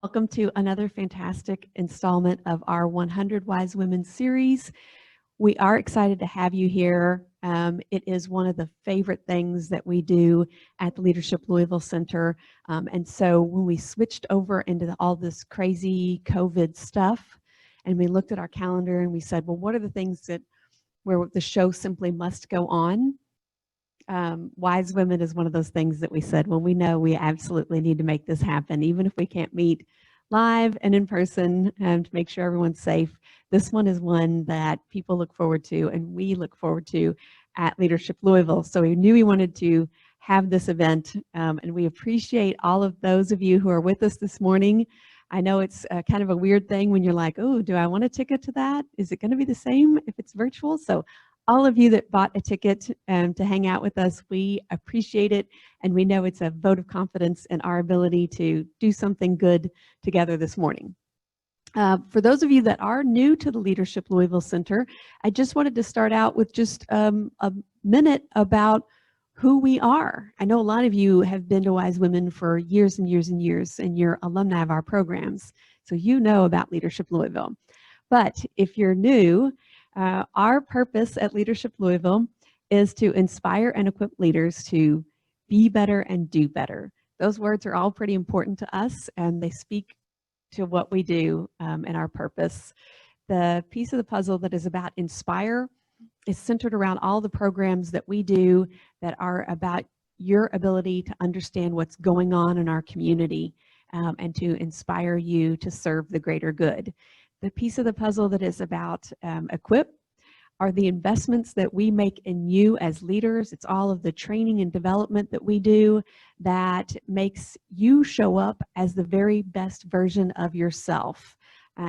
Welcome to another fantastic installment of our 100 Wise Women series. We are excited to have you here. It is one of the favorite things that we do at the Leadership Louisville Center. And so when we switched over into all this crazy COVID stuff, and we looked at our calendar and we said, well, what are the things where the show simply must go on? Wise Women is one of those things that we said, well, we know we absolutely need to make this happen, even if we can't meet live and in person to make sure everyone's safe. This one is one that people look forward to and we look forward to at Leadership Louisville. So we knew we wanted to have this event, and we appreciate all of those of you who are with us this morning. I know it's kind of a weird thing when you're like, oh, do I want a ticket to that? Is it going to be the same if it's virtual? So all of you that bought a ticket to hang out with us, we appreciate it, and we know it's a vote of confidence in our ability to do something good together this morning. For those of you that are new to the Leadership Louisville Center, I just wanted to start out with just a minute about who we are. I know a lot of you have been to Wise Women for years and years and years, and you're alumni of our programs, so you know about Leadership Louisville. But if you're new, our purpose at Leadership Louisville is to inspire and equip leaders to be better and do better. Those words are all pretty important to us, and they speak to what we do and our purpose. The piece of the puzzle that is about inspire is centered around all the programs that we do that are about your ability to understand what's going on in our community and to inspire you to serve the greater good. The piece of the puzzle that is about equip are the investments that we make in you as leaders. It's all of the training and development that we do that makes you show up as the very best version of yourself.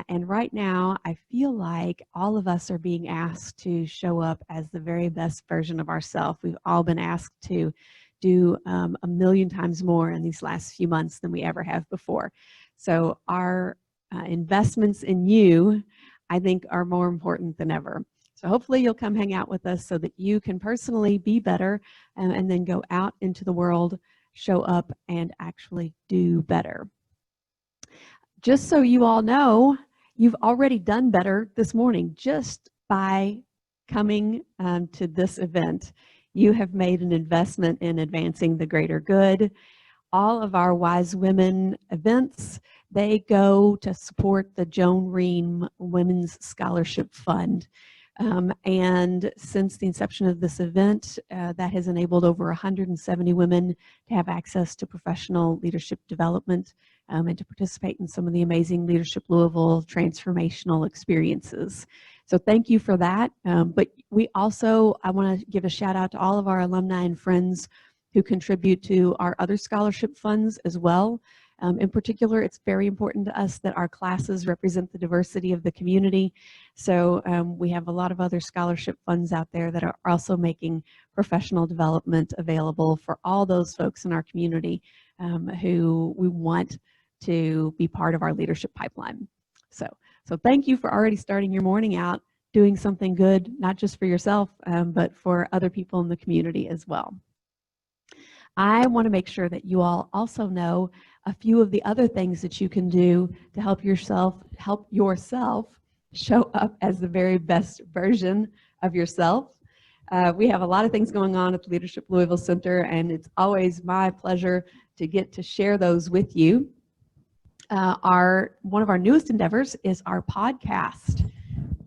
And right now, I feel like all of us are being asked to show up as the very best version of ourselves. We've all been asked to do a million times more in these last few months than we ever have before. So our investments in you, I think, are more important than ever. So hopefully you'll come hang out with us so that you can personally be better and then go out into the world, show up, and actually do better. Just so you all know, you've already done better this morning just by coming to this event. You have made an investment in advancing the greater good. All of our Wise Women events, they go to support the Joan Ream Women's Scholarship Fund. And since the inception of this event, that has enabled over 170 women to have access to professional leadership development and to participate in some of the amazing Leadership Louisville transformational experiences. So thank you for that. But we also, I want to give a shout out to all of our alumni and friends who contribute to our other scholarship funds as well. In particular, it's very important to us that our classes represent the diversity of the community. So we have a lot of other scholarship funds out there that are also making professional development available for all those folks in our community who we want to be part of our leadership pipeline. So thank you for already starting your morning out doing something good, not just for yourself, but for other people in the community as well. I want to make sure that you all also know a few of the other things that you can do to help yourself show up as the very best version of yourself. We have a lot of things going on at the Leadership Louisville Center, and it's always my pleasure to get to share those with you. One of our newest endeavors is our podcast.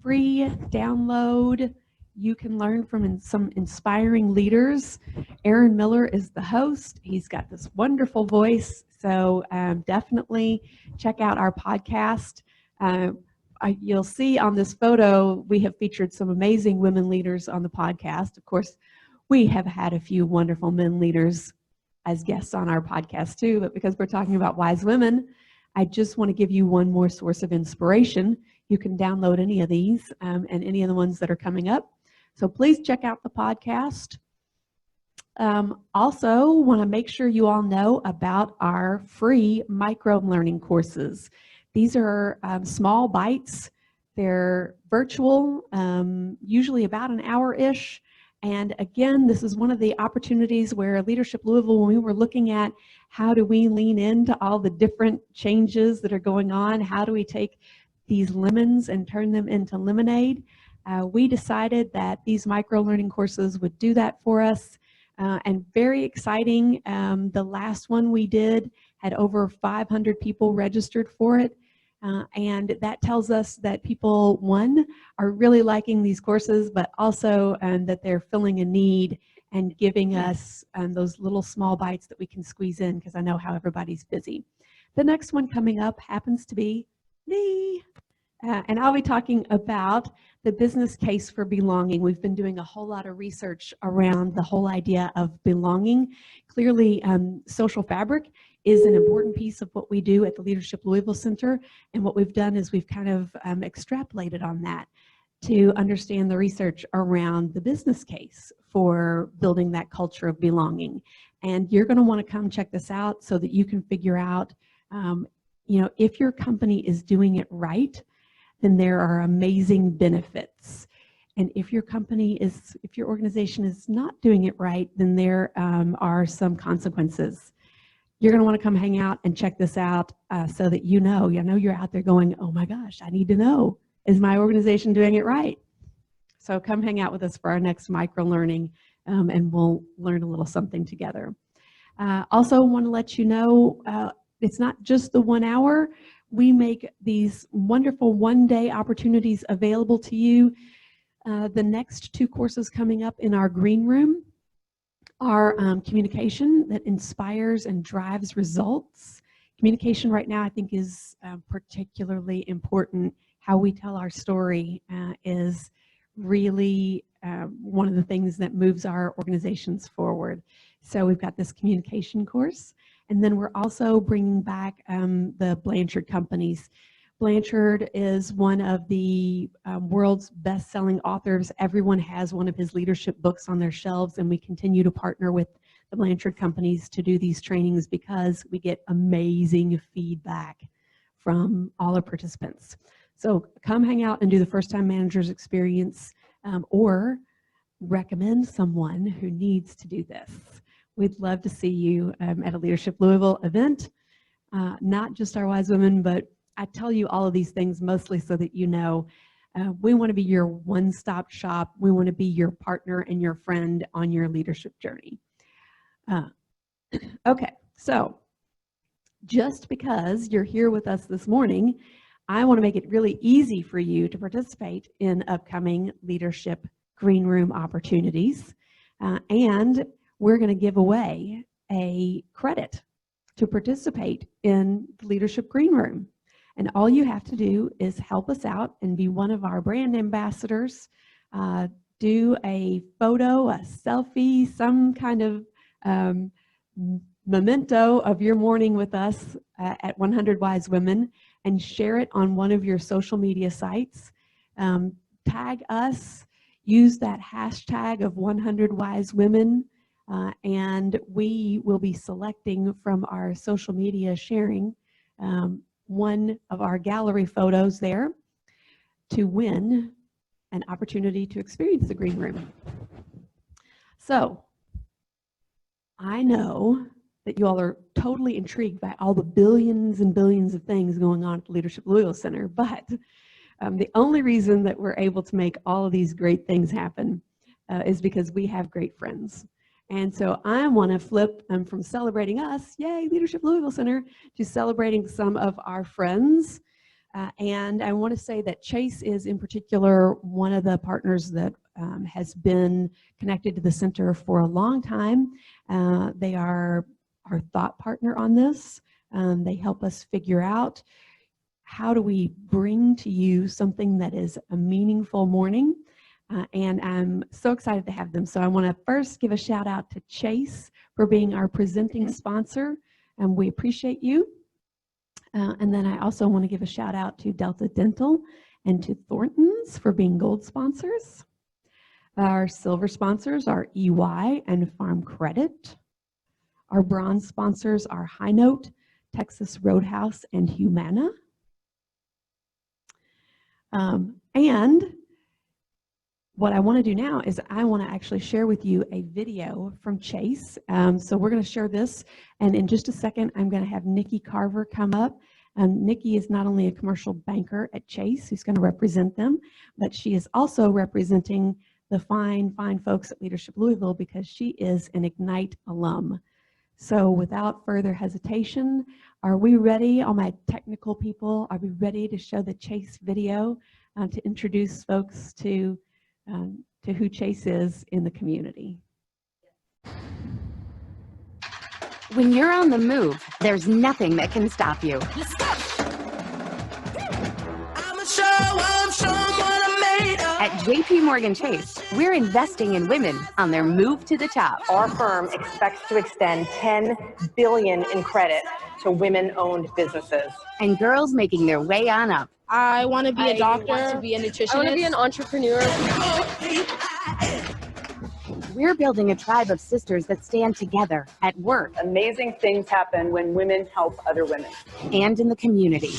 Free download. You can learn from some inspiring leaders. Aaron Miller is the host. He's got this wonderful voice. So definitely check out our podcast. You'll see on this photo, we have featured some amazing women leaders on the podcast. Of course, we have had a few wonderful men leaders as guests on our podcast too, but because we're talking about Wise Women, I just want to give you one more source of inspiration. You can download any of these and any of the ones that are coming up. So please check out the podcast. Also, want to make sure you all know about our free micro-learning courses. These are small bites. They're virtual, usually about an hour-ish, And again, this is one of the opportunities where Leadership Louisville, when we were looking at how do we lean into all the different changes that are going on, how do we take these lemons and turn them into lemonade, we decided that these micro-learning courses would do that for us. And very exciting, the last one we did had over 500 people registered for it. And that tells us that people, one, are really liking these courses, but also that they're filling a need and giving us those little small bites that we can squeeze in, because I know how everybody's busy. The next one coming up happens to be me. And I'll be talking about the business case for belonging. We've been doing a whole lot of research around the whole idea of belonging. Clearly, social fabric is an important piece of what we do at the Leadership Louisville Center. And what we've done is we've kind of extrapolated on that to understand the research around the business case for building that culture of belonging. And you're going to want to come check this out so that you can figure out, if your company is doing it right, then there are amazing benefits. And if your organization is not doing it right, then there are some consequences. You're going to want to come hang out and check this out so that you know you're out there going, oh my gosh, I need to know, is my organization doing it right? So come hang out with us for our next micro-learning and we'll learn a little something together. Also want to let you know, it's not just the 1 hour. We make these wonderful one-day opportunities available to you. The next 2 courses coming up in our green room are communication that inspires and drives results. Communication right now, I think, is particularly important. How we tell our story is really one of the things that moves our organizations forward. So we've got this communication course. And then we're also bringing back the Blanchard companies. Blanchard is one of the world's best-selling authors. Everyone has one of his leadership books on their shelves, and we continue to partner with the Blanchard companies to do these trainings because we get amazing feedback from all our participants. So come hang out and do the first-time manager's experience or recommend someone who needs to do this. We'd love to see you at a Leadership Louisville event, not just our wise women, but I tell you all of these things mostly so that you know we want to be your one-stop shop. We want to be your partner and your friend on your leadership journey. Okay, so just because you're here with us this morning, I want to make it really easy for you to participate in upcoming leadership green room opportunities. And we're going to give away a credit to participate in the Leadership Green Room. And all you have to do is help us out and be one of our brand ambassadors. Do a photo, a selfie, some kind of memento of your morning with us at 100 Wise Women, and share it on one of your social media sites. Tag us, use that hashtag of 100 Wise Women, and we will be selecting from our social media sharing one of our gallery photos there to win an opportunity to experience the green room. So I know that you all are totally intrigued by all the billions and billions of things going on at the Leadership Louisville Center, but the only reason that we're able to make all of these great things happen is because we have great friends. And so I want to flip from celebrating us, yay, Leadership Louisville Center, to celebrating some of our friends. And I want to say that Chase is in particular one of the partners that has been connected to the center for a long time. They are our thought partner on this. They help us figure out how do we bring to you something that is a meaningful morning. And I'm so excited to have them. So I want to first give a shout out to Chase for being our presenting sponsor, and we appreciate you. And then I also want to give a shout out to Delta Dental and to Thornton's for being gold sponsors. Our silver sponsors are EY and Farm Credit. Our bronze sponsors are High Note, Texas Roadhouse, and Humana. And what I want to do now is I want to actually share with you a video from Chase. So we're going to share this, and in just a second, I'm going to have Nikki Carver come up. Nikki is not only a commercial banker at Chase who's going to represent them, but she is also representing the fine folks at Leadership Louisville because she is an Ignite alum. So without further hesitation, are we ready, all my technical people, are we ready to show the Chase video to introduce folks to who Chase is in the community? When you're on the move, there's nothing that can stop you. At JP Morgan Chase, we're investing in women on their move to the top. Our firm expects to extend $10 billion in credit to women-owned businesses. And girls making their way on up. I want to be a doctor. I want to be a nutritionist. I want to be an entrepreneur. We're building a tribe of sisters that stand together at work. Amazing things happen when women help other women. And in the community.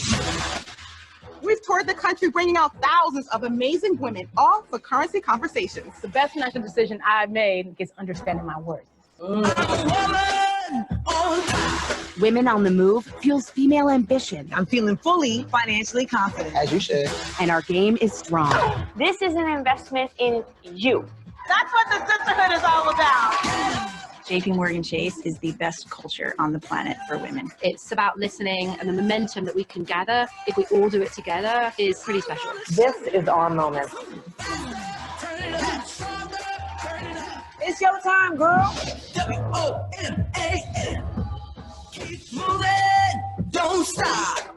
We've toured the country bringing out thousands of amazing women, all for currency conversations. The best financial decision I've made is understanding my worth. Women on the Move fuels female ambition. I'm feeling fully financially confident. As you should. And our game is strong. This is an investment in you. That's what the sisterhood is all about. JP Morgan Chase is the best culture on the planet for women. It's about listening, and the momentum that we can gather if we all do it together is pretty special. This is our moment. It's your time, girl. WOMAN. Keep moving. Don't stop.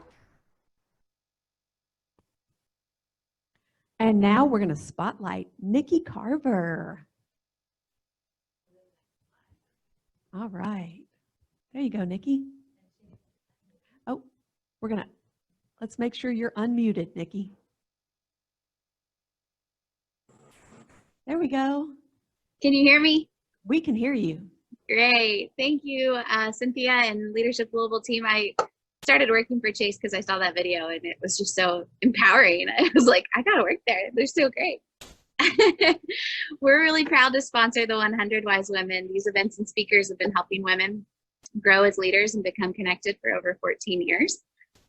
And now we're going to spotlight Nikki Carver. All right. There you go, Nikki. Oh, let's make sure you're unmuted, Nikki. There we go. Can you hear me? We can hear you. Great. Thank you, Cynthia and Leadership Louisville team. I started working for Chase because I saw that video and it was just so empowering. I was like, I got to work there. They're so great. We're really proud to sponsor the 100 Wise Women. These events and speakers have been helping women grow as leaders and become connected for over 14 years.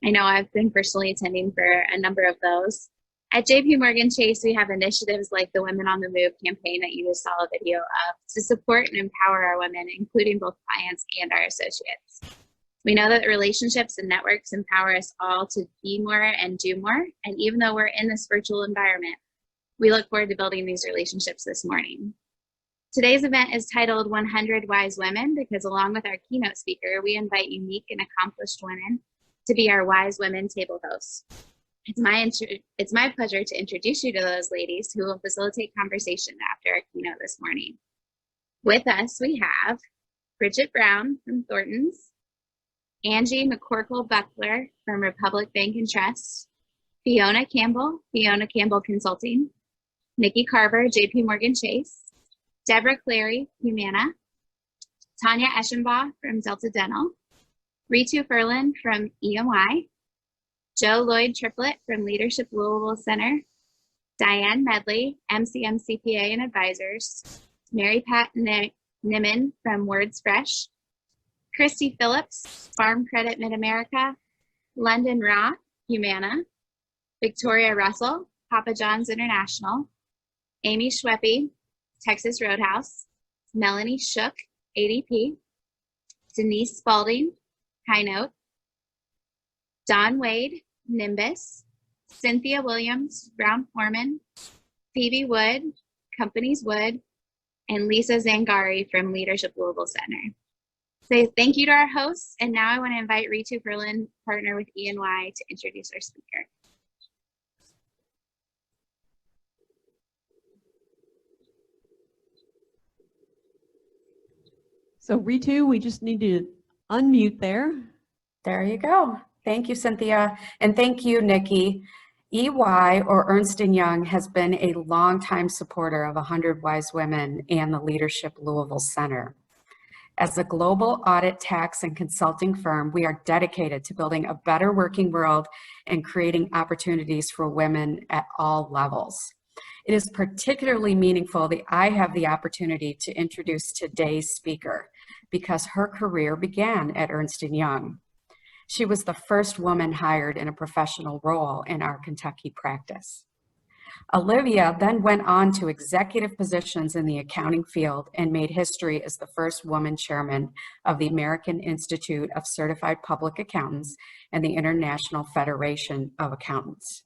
I know I've been personally attending for a number of those. At JP Morgan Chase, we have initiatives like the Women on the Move campaign that you just saw a video of to support and empower our women, including both clients and our associates. We know that relationships and networks empower us all to be more and do more. And even though we're in this virtual environment, we look forward to building these relationships this morning. Today's event is titled 100 Wise Women because along with our keynote speaker, we invite unique and accomplished women to be our Wise Women table hosts. It's my pleasure to introduce you to those ladies who will facilitate conversation after our keynote this morning. With us, we have Bridget Brown from Thornton's, Angie McCorkle-Buckler from Republic Bank and Trust, Fiona Campbell Consulting, Nikki Carver, JP Morgan Chase, Deborah Clary, Humana, Tanya Eschenbaugh from Delta Dental, Ritu Furlan from EMY, Joe Lloyd Triplett from Leadership Louisville Center, Diane Medley, MCM CPA and Advisors, Mary Pat Niman from Words Fresh, Christy Phillips, Farm Credit Mid-America, London Roth, Humana, Victoria Russell, Papa John's International, Amy Schweppe, Texas Roadhouse, Melanie Shook, ADP, Denise Spalding, High Note, Don Wade, Nimbus, Cynthia Williams, Brown Foreman, Phoebe Wood, Companies Wood, and Lisa Zangari from Leadership Louisville Center. So thank you to our hosts, and now I want to invite Ritu Furlan, partner with E&Y, to introduce our speaker. So Ritu, we just need to unmute there. There you go. Thank you, Cynthia. And thank you, Nikki. EY, or Ernst & Young, has been a longtime supporter of 100 Wise Women and the Leadership Louisville Center. As a global audit, tax, and consulting firm, we are dedicated to building a better working world and creating opportunities for women at all levels. It is particularly meaningful that I have the opportunity to introduce today's speaker because her career began at Ernst & Young. She was the first woman hired in a professional role in our Kentucky practice. Olivia then went on to executive positions in the accounting field and made history as the first woman chairman of the American Institute of Certified Public Accountants and the International Federation of Accountants.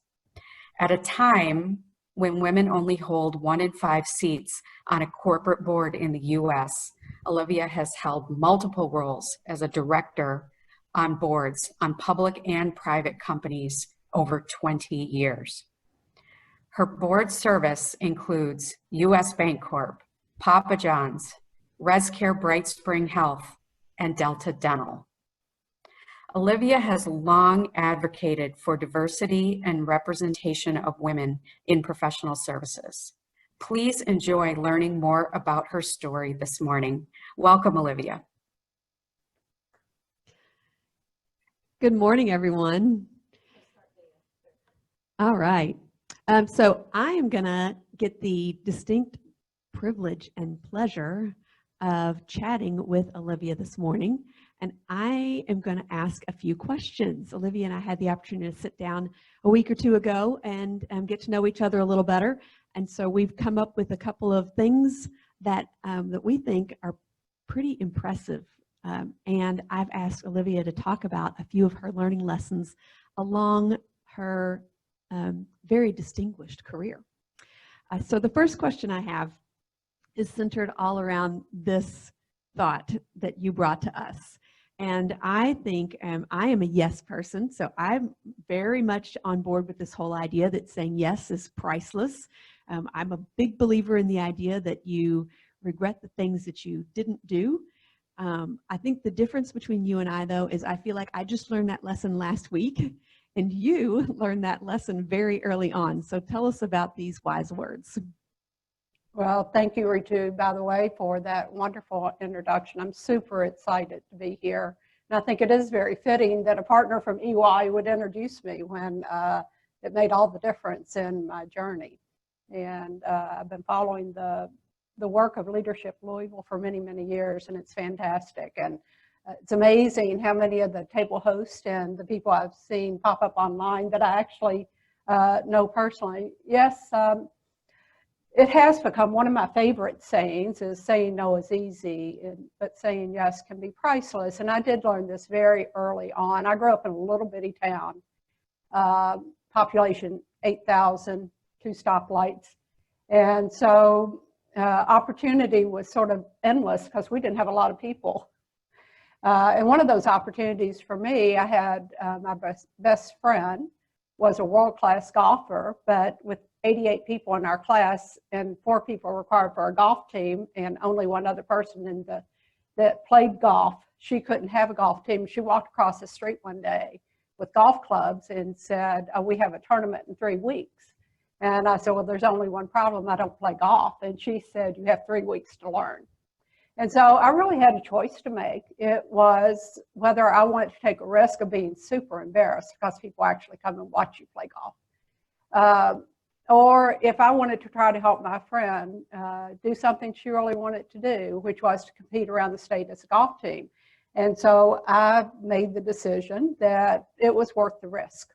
At a time when women only hold 1 in 5 seats on a corporate board in the US, Olivia has held multiple roles as a director on boards on public and private companies over 20 years. Her board service includes US Bancorp, Papa John's, ResCare BrightSpring Health, and Delta Dental. Olivia has long advocated for diversity and representation of women in professional services. Please enjoy learning more about her story this morning. Welcome, Olivia. Good morning, everyone. All right. So I am going to get the distinct privilege and pleasure of chatting with Olivia this morning. And I am going to ask a few questions. Olivia and I had the opportunity to sit down a week or two ago and get to know each other a little better. And so we've come up with a couple of things that, that we think are pretty impressive. And I've asked Olivia to talk about a few of her learning lessons along her very distinguished career. So the first question I have is centered all around this thought that you brought to us. And I think I am a yes person, so I'm very much on board with this whole idea that saying yes is priceless. I'm a big believer in the idea that you regret the things that you didn't do. I think the difference between you and I, though, is I feel like I just learned that lesson last week, and you learned that lesson very early on. So tell us about these wise words. Well, thank you, Ritu, by the way, for that wonderful introduction. I'm super excited to be here. And I think it is very fitting that a partner from EY would introduce me when it made all the difference in my journey. And I've been following the work of Leadership Louisville for many, many years, and it's fantastic. And it's amazing how many of the table hosts and the people I've seen pop up online that I actually know personally. Yes, it has become one of my favorite sayings is saying no is easy, but saying yes can be priceless. And I did learn this very early on. I grew up in a little bitty town, population 8,000, 2 stoplights. And so opportunity was sort of endless because we didn't have a lot of people. And one of those opportunities for me, I had my best friend was a world-class golfer, but with 88 people in our class and 4 people required for a golf team and only one other person that played golf, she couldn't have a golf team. She walked across the street one day with golf clubs and said, oh, we have a tournament in 3 weeks. And I said, well, there's only one problem. I don't play golf. And she said, you have 3 weeks to learn. And so I really had a choice to make. It was whether I wanted to take a risk of being super embarrassed because people actually come and watch you play golf. Or if I wanted to try to help my friend do something she really wanted to do, which was to compete around the state as a golf team. And so I made the decision that it was worth the risk.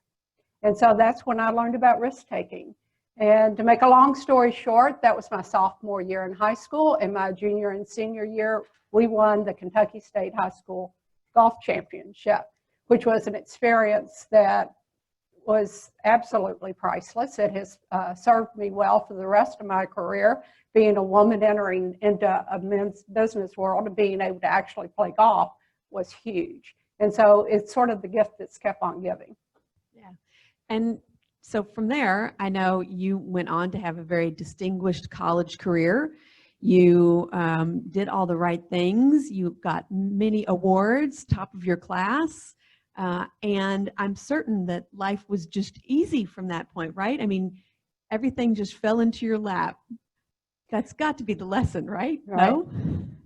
And so that's when I learned about risk taking. And to make a long story short, that was my sophomore year in high school. And my junior and senior year, we won the Kentucky State High School Golf Championship, which was an experience that was absolutely priceless. It has served me well for the rest of my career. Being a woman entering into a men's business world and being able to actually play golf was huge. And so it's sort of the gift that's kept on giving. Yeah. And so from there, I know you went on to have a very distinguished college career. You did all the right things. You got many awards, top of your class. And I'm certain that life was just easy from that point, right? I mean, everything just fell into your lap. That's got to be the lesson, right? No?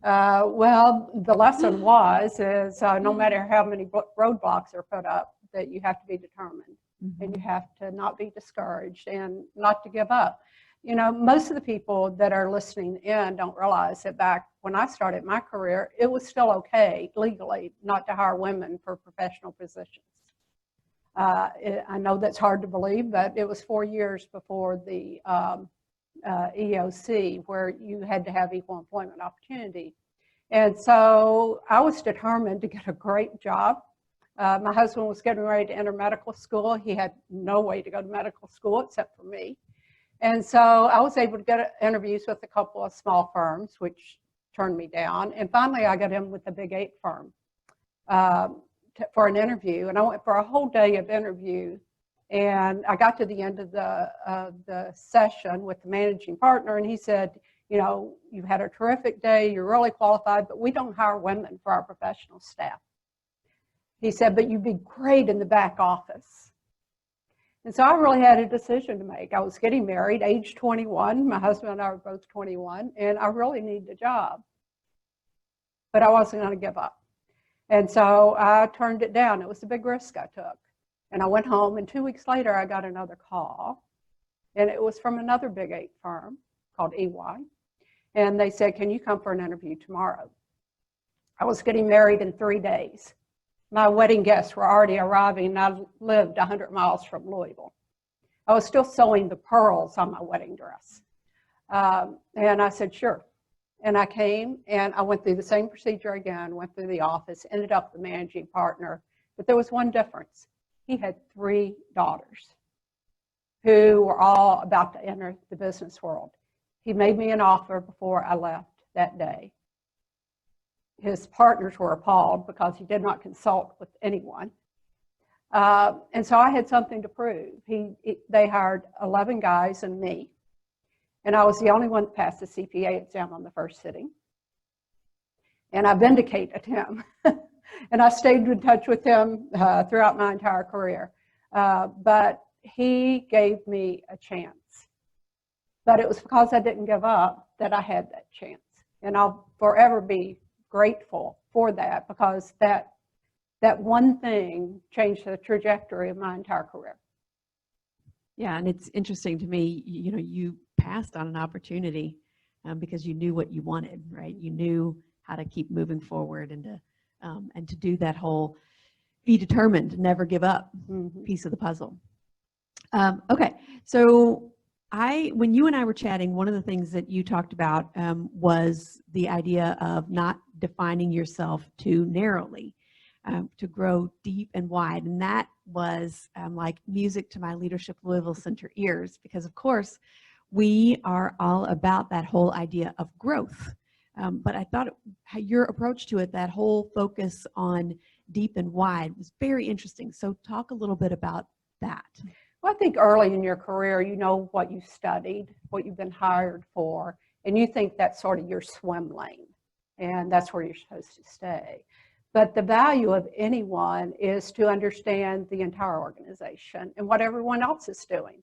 Well, the lesson is no matter how many roadblocks are put up, that you have to be determined. And you have to not be discouraged and not to give up. You know, most of the people that are listening in don't realize that back when I started my career, it was still okay legally not to hire women for professional positions. I know that's hard to believe, but it was 4 years before the EOC where you had to have equal employment opportunity. And so I was determined to get a great job. My husband was getting ready to enter medical school. He had no way to go to medical school except for me. And so I was able to get interviews with a couple of small firms, which turned me down. And finally, I got in with the Big 8 firm for an interview. And I went for a whole day of interview. And I got to the end of the session with the managing partner, and he said, you know, you've had a terrific day, you're really qualified, but we don't hire women for our professional staff. He said, but you'd be great in the back office. And so I really had a decision to make. I was getting married, age 21. My husband and I were both 21, and I really needed a job. But I wasn't going to give up. And so I turned it down. It was a big risk I took. And I went home, and 2 weeks later, I got another call. And it was from another Big 8 firm called EY. And they said, can you come for an interview tomorrow? I was getting married in 3 days. My wedding guests were already arriving, and I lived 100 miles from Louisville. I was still sewing the pearls on my wedding dress. And I said, sure. And I came, and I went through the same procedure again, went through the office, ended up the managing partner. But there was one difference. He had 3 daughters who were all about to enter the business world. He made me an offer before I left that day. His partners were appalled because he did not consult with anyone. And so I had something to prove. They hired 11 guys and me. And I was the only one that passed the CPA exam on the first sitting. And I vindicated him. And I stayed in touch with him throughout my entire career. But he gave me a chance. But it was because I didn't give up that I had that chance. And I'll forever be grateful for that, because that one thing changed the trajectory of my entire career. Yeah, and it's interesting to me, you know, you passed on an opportunity because you knew what you wanted, right? You knew how to keep moving forward and to do that whole be determined, never give up piece of the puzzle. Okay, so when you and I were chatting, one of the things that you talked about was the idea of not defining yourself too narrowly, to grow deep and wide. And that was like music to my Leadership Louisville Center ears, because of course we are all about that whole idea of growth. But I thought your approach to it, that whole focus on deep and wide, was very interesting. So talk a little bit about that. Well, I think early in your career, you know what you studied, what you've been hired for, and you think that's sort of your swim lane, and that's where you're supposed to stay. But the value of anyone is to understand the entire organization and what everyone else is doing.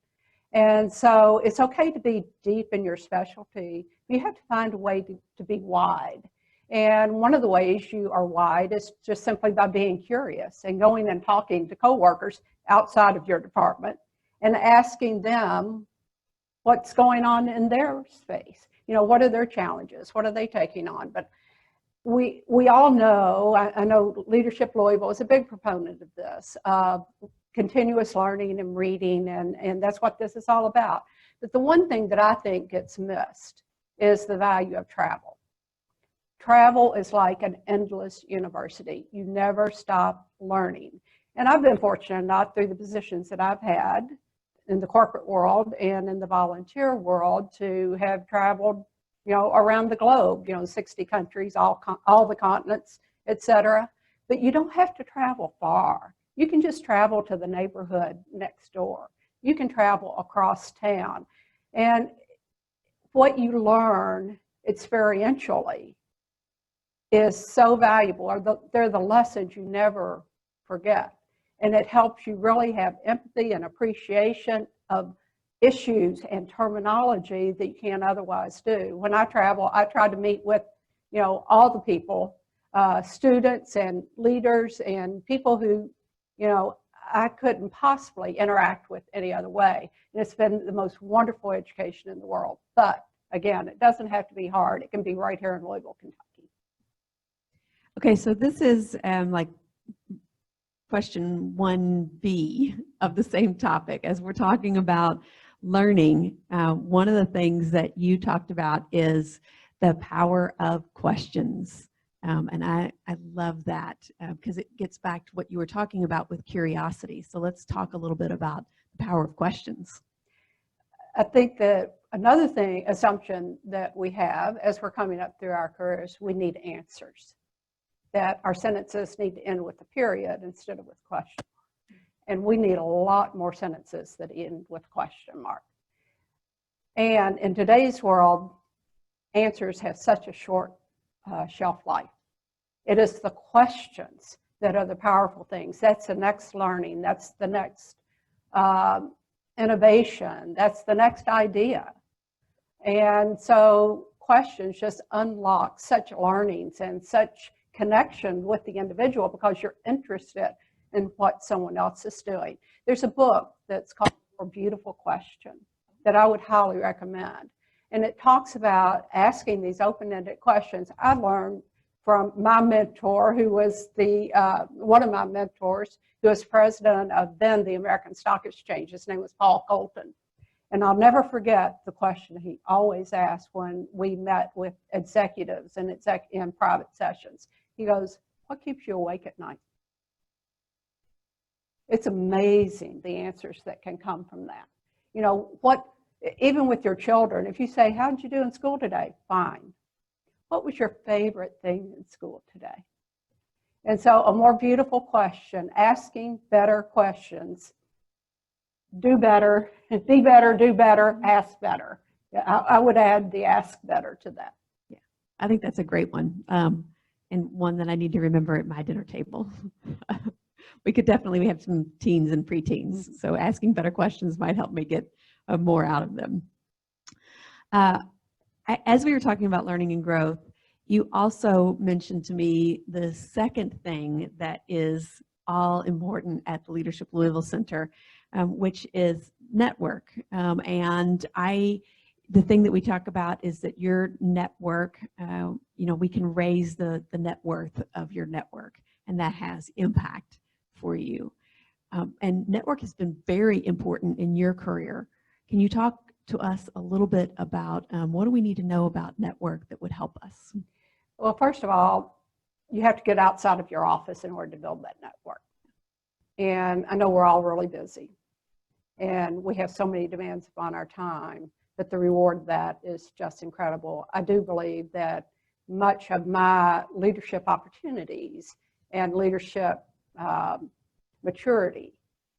And so it's okay to be deep in your specialty. You have to find a way to be wide. And one of the ways you are wide is just simply by being curious and going and talking to coworkers outside of your department and asking them what's going on in their space. You know, what are their challenges? What are they taking on? But we all know, I know Leadership Louisville is a big proponent of this, continuous learning and reading, and that's what this is all about. But the one thing that I think gets missed is the value of travel. Travel is like an endless university. You never stop learning. And I've been fortunate enough through the positions that I've had in the corporate world and in the volunteer world to have traveled, you know, around the globe, you know, 60 countries, all the continents, etc. But you don't have to travel far. You can just travel to the neighborhood next door. You can travel across town. And what you learn experientially is so valuable. They're the lessons you never forget. And it helps you really have empathy and appreciation of issues and terminology that you can't otherwise do. When I travel, I try to meet with, you know, all the people, students and leaders and people who, you know, I couldn't possibly interact with any other way. And it's been the most wonderful education in the world. But again, it doesn't have to be hard. It can be right here in Louisville, Kentucky. Okay, so this is like question 1B of the same topic. As we're talking about learning, one of the things that you talked about is the power of questions. And I love that because it gets back to what you were talking about with curiosity. So let's talk a little bit about the power of questions. I think that another assumption that we have as we're coming up through our careers, we need answers. That our sentences need to end with a period instead of with question. And we need a lot more sentences that end with question mark. And in today's world, answers have such a short shelf life. It is the questions that are the powerful things. That's the next learning. That's the next innovation. That's the next idea. And so questions just unlock such learnings and such connection with the individual because you're interested in what someone else is doing. There's a book that's called A Beautiful Question that I would highly recommend. And it talks about asking these open-ended questions. I learned from my mentor, who was one of my mentors, who was president of then the American Stock Exchange. His name was Paul Colton. And I'll never forget the question he always asked when we met with executives in private sessions. He goes, "What keeps you awake at night?" It's amazing the answers that can come from that. You know, even with your children, if you say, "How did you do in school today?" "Fine." "What was your favorite thing in school today?" And so a more beautiful question, asking better questions. Do better, be better, do better, ask better. I would add the ask better to that. Yeah, I think that's a great one. And one that I need to remember at my dinner table. We have some teens and preteens, so asking better questions might help me get more out of them. As we were talking about learning and growth, you also mentioned to me the second thing that is all important at the Leadership Louisville Center, which is network. And the thing that we talk about is that your network, we can raise the net worth of your network, and that has impact for you. And network has been very important in your career. Can you talk to us a little bit about what do we need to know about network that would help us? Well, first of all, you have to get outside of your office in order to build that network. And I know we're all really busy, and we have so many demands upon our time, but the reward of that is just incredible. I do believe that much of my leadership opportunities and leadership maturity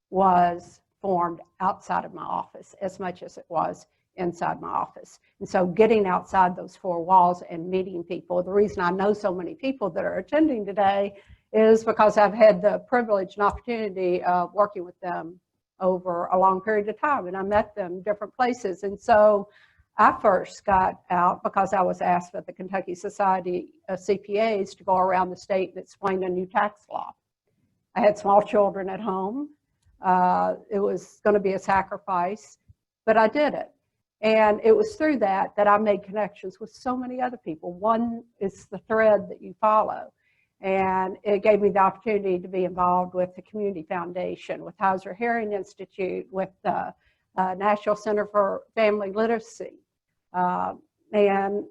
was formed outside of my office as much as it was inside my office. And so getting outside those four walls and meeting people, the reason I know so many people that are attending today is because I've had the privilege and opportunity of working with them over a long period of time, and I met them different places. And so I first got out because I was asked by the Kentucky Society of CPAs to go around the state and explain a new tax law. I had small children at home. It was going to be a sacrifice, but I did it. And it was through that I made connections with so many other people. One is the thread that you follow. And it gave me the opportunity to be involved with the Community Foundation, with Heiser Herring Institute, with the National Center for Family Literacy, and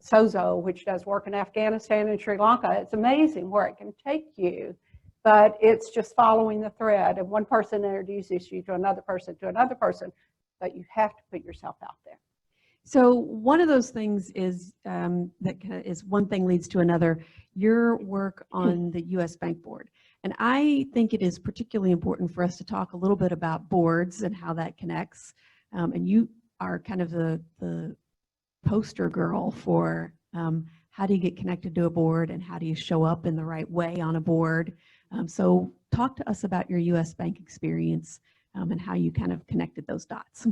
SOZO, which does work in Afghanistan and Sri Lanka. It's amazing where it can take you, but it's just following the thread. And one person introduces you to another person, but you have to put yourself out there. So one of those things is one thing leads to another. Your work on the U.S. Bank Board. And I think it is particularly important for us to talk a little bit about boards and how that connects. And you are kind of the poster girl for how do you get connected to a board and how do you show up in the right way on a board. So talk to us about your U.S. Bank experience and how you kind of connected those dots.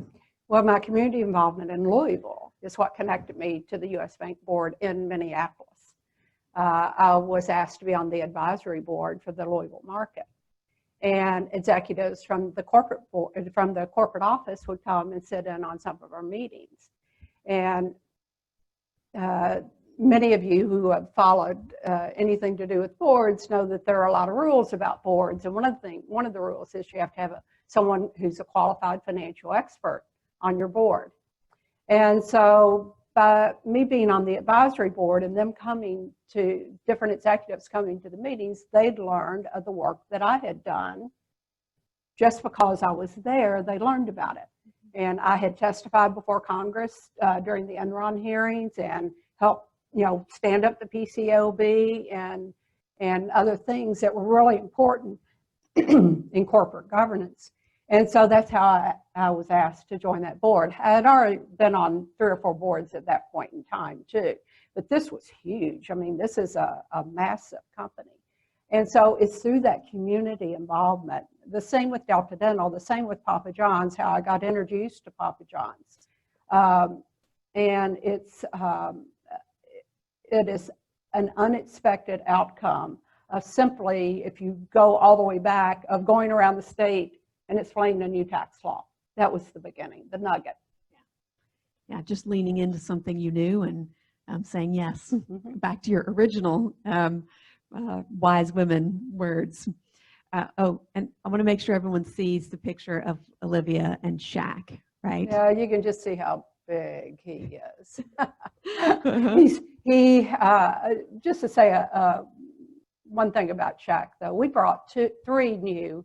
Well, my community involvement in Louisville is what connected me to the U.S. Bank Board in Minneapolis. I was asked to be on the advisory board for the Louisville market. And executives from the corporate board, from the corporate office would come and sit in on some of our meetings. And many of you who have followed anything to do with boards know that there are a lot of rules about boards. And one of the rules is you have to have someone who's a qualified financial expert on your board. And so by me being on the advisory board and them coming to, different executives coming to the meetings, they'd learned of the work that I had done. Just because I was there, they learned about it. And I had testified before Congress during the Enron hearings and helped, stand up the PCOB and other things that were really important in corporate governance. And so that's how I was asked to join that board. I had already been on 3 or 4 boards at that point in time too, but this was huge. I mean, this is a massive company. And so it's through that community involvement, the same with Delta Dental, the same with Papa John's, how I got introduced to Papa John's. And it is an unexpected outcome of simply, if you go all the way back, of going around the state and explaining a new tax law. That was the beginning, the nugget. Yeah, just leaning into something you knew and saying yes. Back to your original wise women words. Oh, and I want to make sure everyone sees the picture of Olivia and Shaq, right? Yeah, you can just see how big he is. Just to say one thing about Shaq, though, we brought 3 new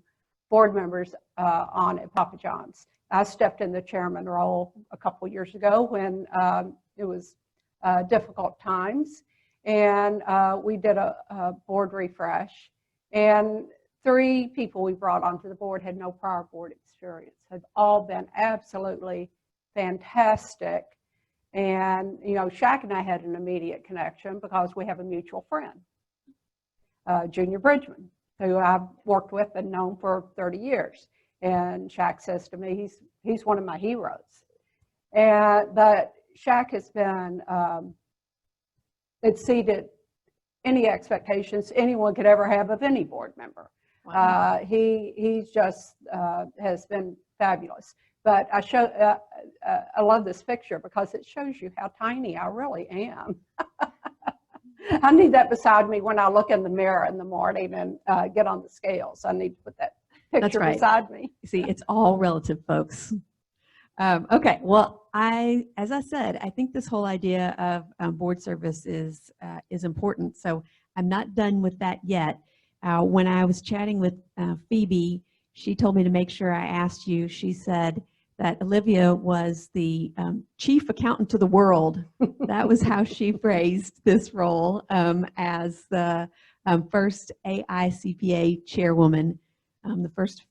board members on at Papa John's. I stepped in the chairman role a couple years ago when it was difficult times, and we did a board refresh, and 3 people we brought onto the board had no prior board experience, have all been absolutely fantastic. And Shaq and I had an immediate connection because we have a mutual friend, Junior Bridgman, who I've worked with and known for 30 years. And Shaq says to me, he's one of my heroes. But Shaq has been exceeded any expectations anyone could ever have of any board member. Wow. He's just has been fabulous. But I love this picture because it shows you how tiny I really am. I need that beside me when I look in the mirror in the morning and get on the scales. I need to put that picture beside me. See, it's all relative, folks. Okay, well, as I said, I think this whole idea of board service is important. So I'm not done with that yet. When I was chatting with Phoebe, she told me to make sure I asked you. She said that Olivia was the chief accountant to the world. That was how she phrased this role as the first AICPA chairwoman, the first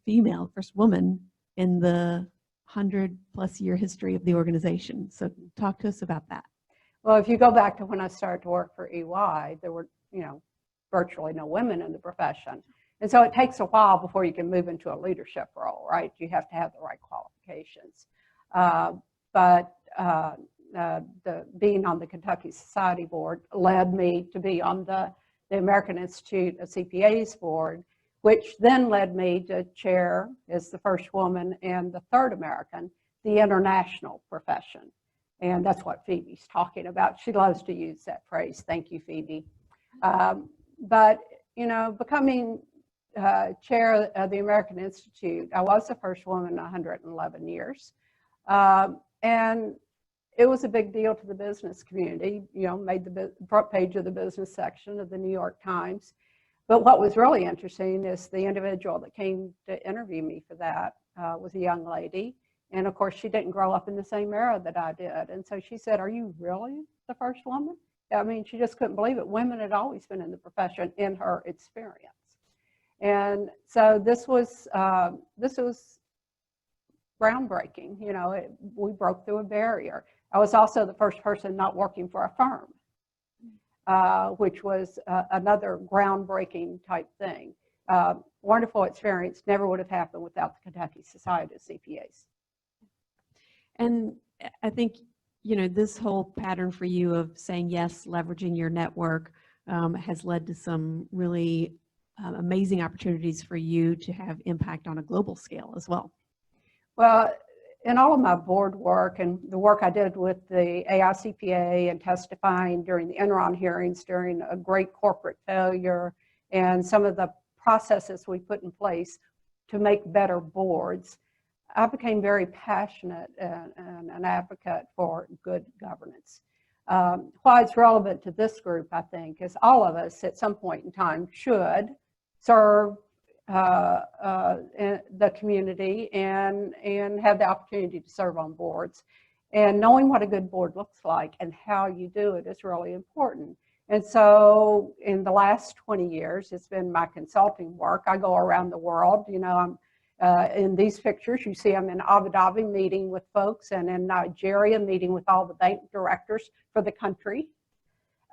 woman in the 100+ year history of the organization. So talk to us about that. Well, if you go back to when I started to work for EY, there were, virtually no women in the profession. And so it takes a while before you can move into a leadership role, right? You have to have the right qualifications. But being on the Kentucky Society Board led me to be on the American Institute of CPAs board, which then led me to chair, as the first woman and the third American, the international profession. And that's what Phoebe's talking about. She loves to use that phrase. Thank you, Phoebe. But, becoming chair of the American Institute, I was the first woman in 111 years. And it was a big deal to the business community, made the front page of the business section of the New York Times. But what was really interesting is the individual that came to interview me for that was a young lady. And of course, she didn't grow up in the same era that I did. And so she said, "Are you really the first woman?" I mean, she just couldn't believe it. Women had always been in the profession in her experience. And so this was groundbreaking. We broke through a barrier. I was also the first person not working for a firm, which was another groundbreaking type thing. Wonderful experience, never would have happened without the Kentucky Society of CPAs. And I think, this whole pattern for you of saying yes, leveraging your network has led to some really amazing opportunities for you to have impact on a global scale as well. Well, in all of my board work and the work I did with the AICPA and testifying during the Enron hearings during a great corporate failure and some of the processes we put in place to make better boards, I became very passionate and an advocate for good governance. Why it's relevant to this group, I think, is all of us at some point in time should serve the community and have the opportunity to serve on boards. And knowing what a good board looks like and how you do it is really important. And so in the last 20 years, it's been my consulting work. I go around the world. You know, I'm in these pictures, you see I'm in Abu Dhabi meeting with folks, and in Nigeria meeting with all the bank directors for the country,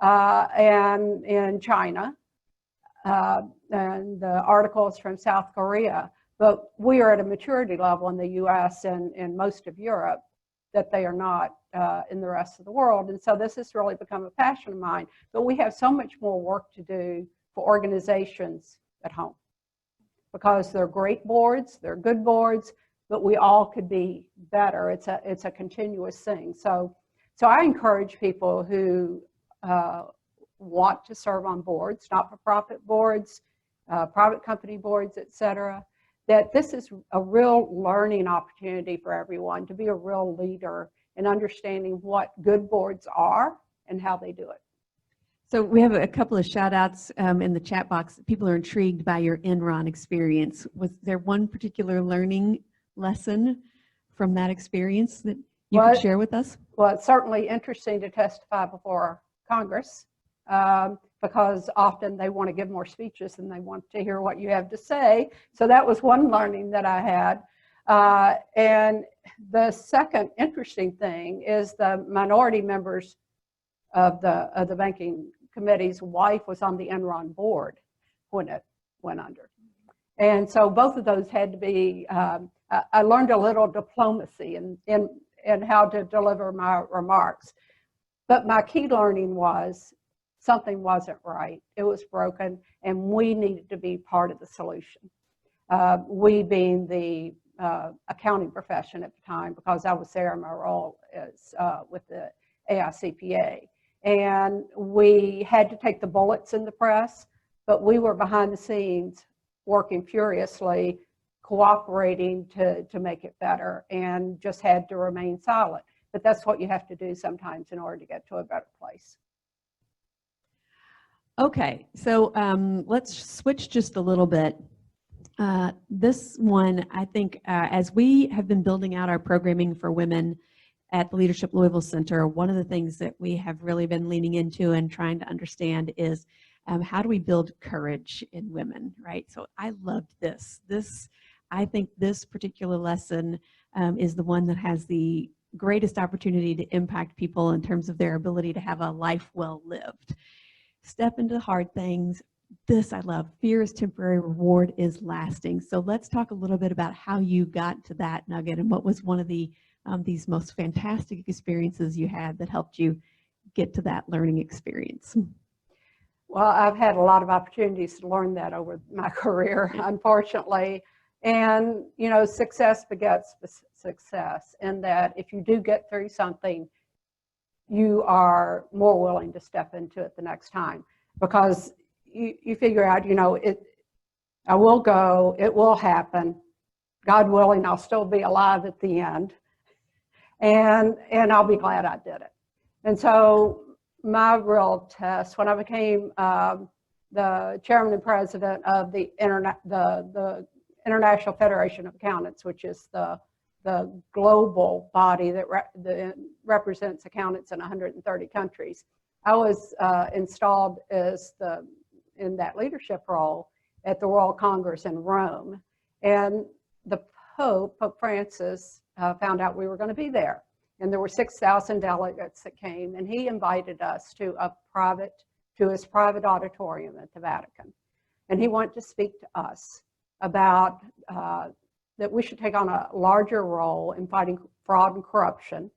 and in China. And the articles from South Korea, but we are at a maturity level in the US and most of Europe that they are not in the rest of the world. And so this has really become a passion of mine, but we have so much more work to do for organizations at home because they're great boards, they're good boards, but we all could be better. It's a continuous thing. So I encourage people who want to serve on boards, not-for-profit boards, private company boards, et cetera, that this is a real learning opportunity for everyone to be a real leader in understanding what good boards are and how they do it. So we have a couple of shout outs in the chat box. People are intrigued by your Enron experience. Was there one particular learning lesson from that experience that you could share with us? Well, it's certainly interesting to testify before Congress. Because often they want to give more speeches than they want to hear what you have to say. So that was one learning that I had. And the second interesting thing is the minority members of the banking committee's wife was on the Enron board when it went under. And so both of those had to be, I learned a little diplomacy in how to deliver my remarks. But my key learning was something wasn't right. It was broken, and we needed to be part of the solution. We being the accounting profession at the time, because I was there in my role as with the AICPA. And we had to take the bullets in the press, but we were behind the scenes working furiously, cooperating to make it better, and just had to remain silent. But that's what you have to do sometimes in order to get to a better place. Okay, so let's switch just a little bit. This one, I think, as we have been building out our programming for women at the Leadership Louisville Center, one of the things that we have really been leaning into and trying to understand is how do we build courage in women, right? So I loved this. I think this particular lesson is the one that has the greatest opportunity to impact people in terms of their ability to have a life well lived. Step into hard things. This I love. Fear is temporary, reward is lasting. So let's talk a little bit about how you got to that nugget and what was one of the these most fantastic experiences you had that helped you get to that learning experience. Well, I've had a lot of opportunities to learn that over my career, unfortunately. And, you know, success begets success, and that if you do get through something, you are more willing to step into it the next time, because you figure out, you know, I will go, it will happen, God willing, I'll still be alive at the end, and I'll be glad I did it. And so my real test, when I became the chairman and president of the International Federation of Accountants, which is the global body that represents accountants in 130 countries. I was installed as in that leadership role at the World Congress in Rome. And the Pope Francis, found out we were going to be there. And there were 6,000 delegates that came, and he invited us to his private auditorium at the Vatican. And he wanted to speak to us about that we should take on a larger role in fighting fraud and corruption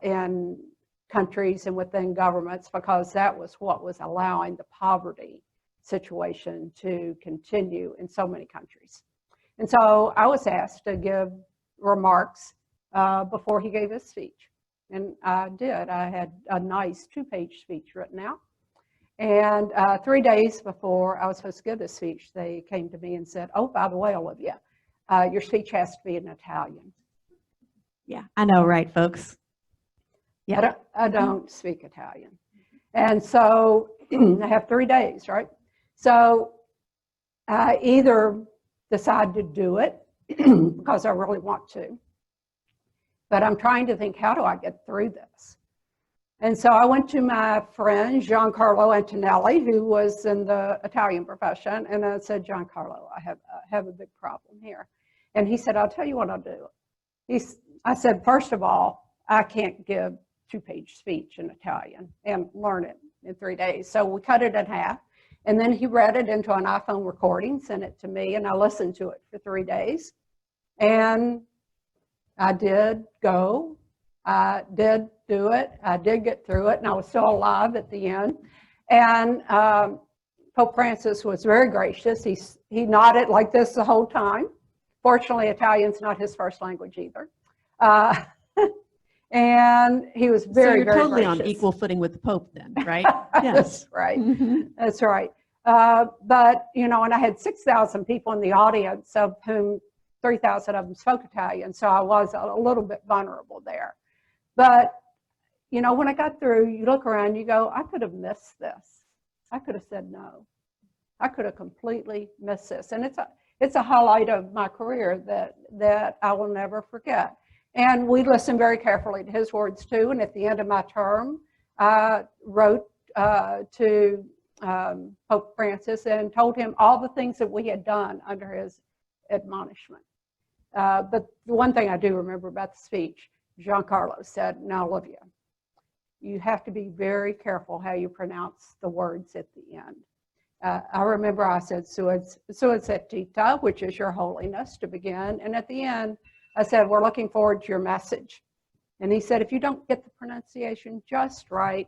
in countries and within governments, because that was what was allowing the poverty situation to continue in so many countries. And so I was asked to give remarks before he gave his speech. And I did. I had a nice 2-page speech written out. And 3 days before I was supposed to give this speech, they came to me and said, oh, by the way, Olivia, your speech has to be in Italian. Yeah, I know, right, folks? Yeah. I don't speak Italian. And so I have 3 days, right? So I either decide to do it because I really want to, but I'm trying to think, how do I get through this? And so I went to my friend, Giancarlo Antonelli, who was in the Italian profession, and I said, Giancarlo, I have a big problem here. And he said, I'll tell you what I'll do. I said, first of all, I can't give 2-page speech in Italian and learn it in 3 days. So we cut it in half. And then he read it into an iPhone recording, sent it to me, and I listened to it for 3 days. And I did go. I did do it. I did get through it, and I was still alive at the end. And Pope Francis was very gracious. He nodded like this the whole time. Fortunately, Italian's not his first language either. And he was very, so you're very totally gracious. On equal footing with the Pope then, right? Yes. That's right. Mm-hmm. That's right. But, you know, and I had 6,000 people in the audience, of whom 3,000 of them spoke Italian. So I was a little bit vulnerable there. But, you know, when I got through, you look around, you go, I could have missed this. I could have said no. I could have completely missed this. And it's a highlight of my career that I will never forget. And we listened very carefully to his words too. And at the end of my term, I wrote to Pope Francis and told him all the things that we had done under his admonishment. But the one thing I do remember about the speech, Giancarlo said, now Olivia, you have to be very careful how you pronounce the words at the end. I remember I said, Sua Settita, which is your holiness, to begin. And at the end, I said, we're looking forward to your message. And he said, if you don't get the pronunciation just right,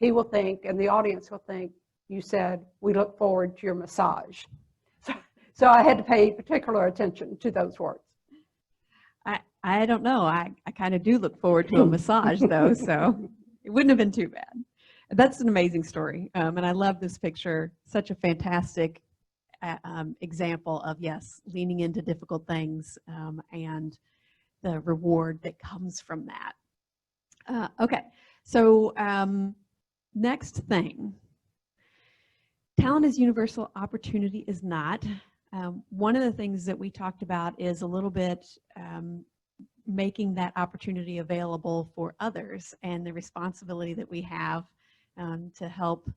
he will think, and the audience will think, you said, we look forward to your massage. So I had to pay particular attention to those words. I don't know. I kind of do look forward to a massage, though, so it wouldn't have been too bad. That's an amazing story, and I love this picture. Such a fantastic example of, yes, leaning into difficult things and the reward that comes from that. Okay, so next thing. Talent is universal, opportunity is not. One of the things that we talked about is a little bit making that opportunity available for others and the responsibility that we have to help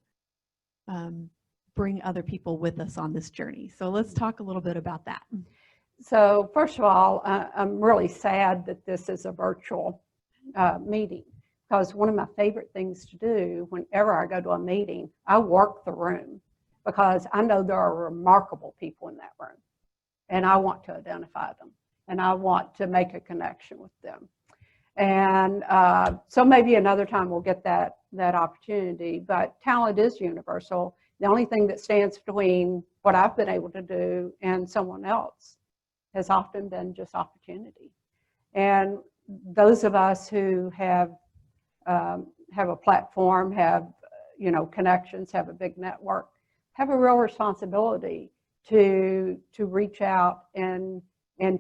bring other people with us on this journey. So let's talk a little bit about that. So first of all, I'm really sad that this is a virtual meeting, because one of my favorite things to do whenever I go to a meeting, I work the room, because I know there are remarkable people in that room, and I want to identify them, and I want to make a connection with them. And so maybe another time we'll get that opportunity, but talent is universal. The only thing that stands between what I've been able to do and someone else has often been just opportunity. And those of us who have a platform, have, you know, connections, have a big network, have a real responsibility to reach out and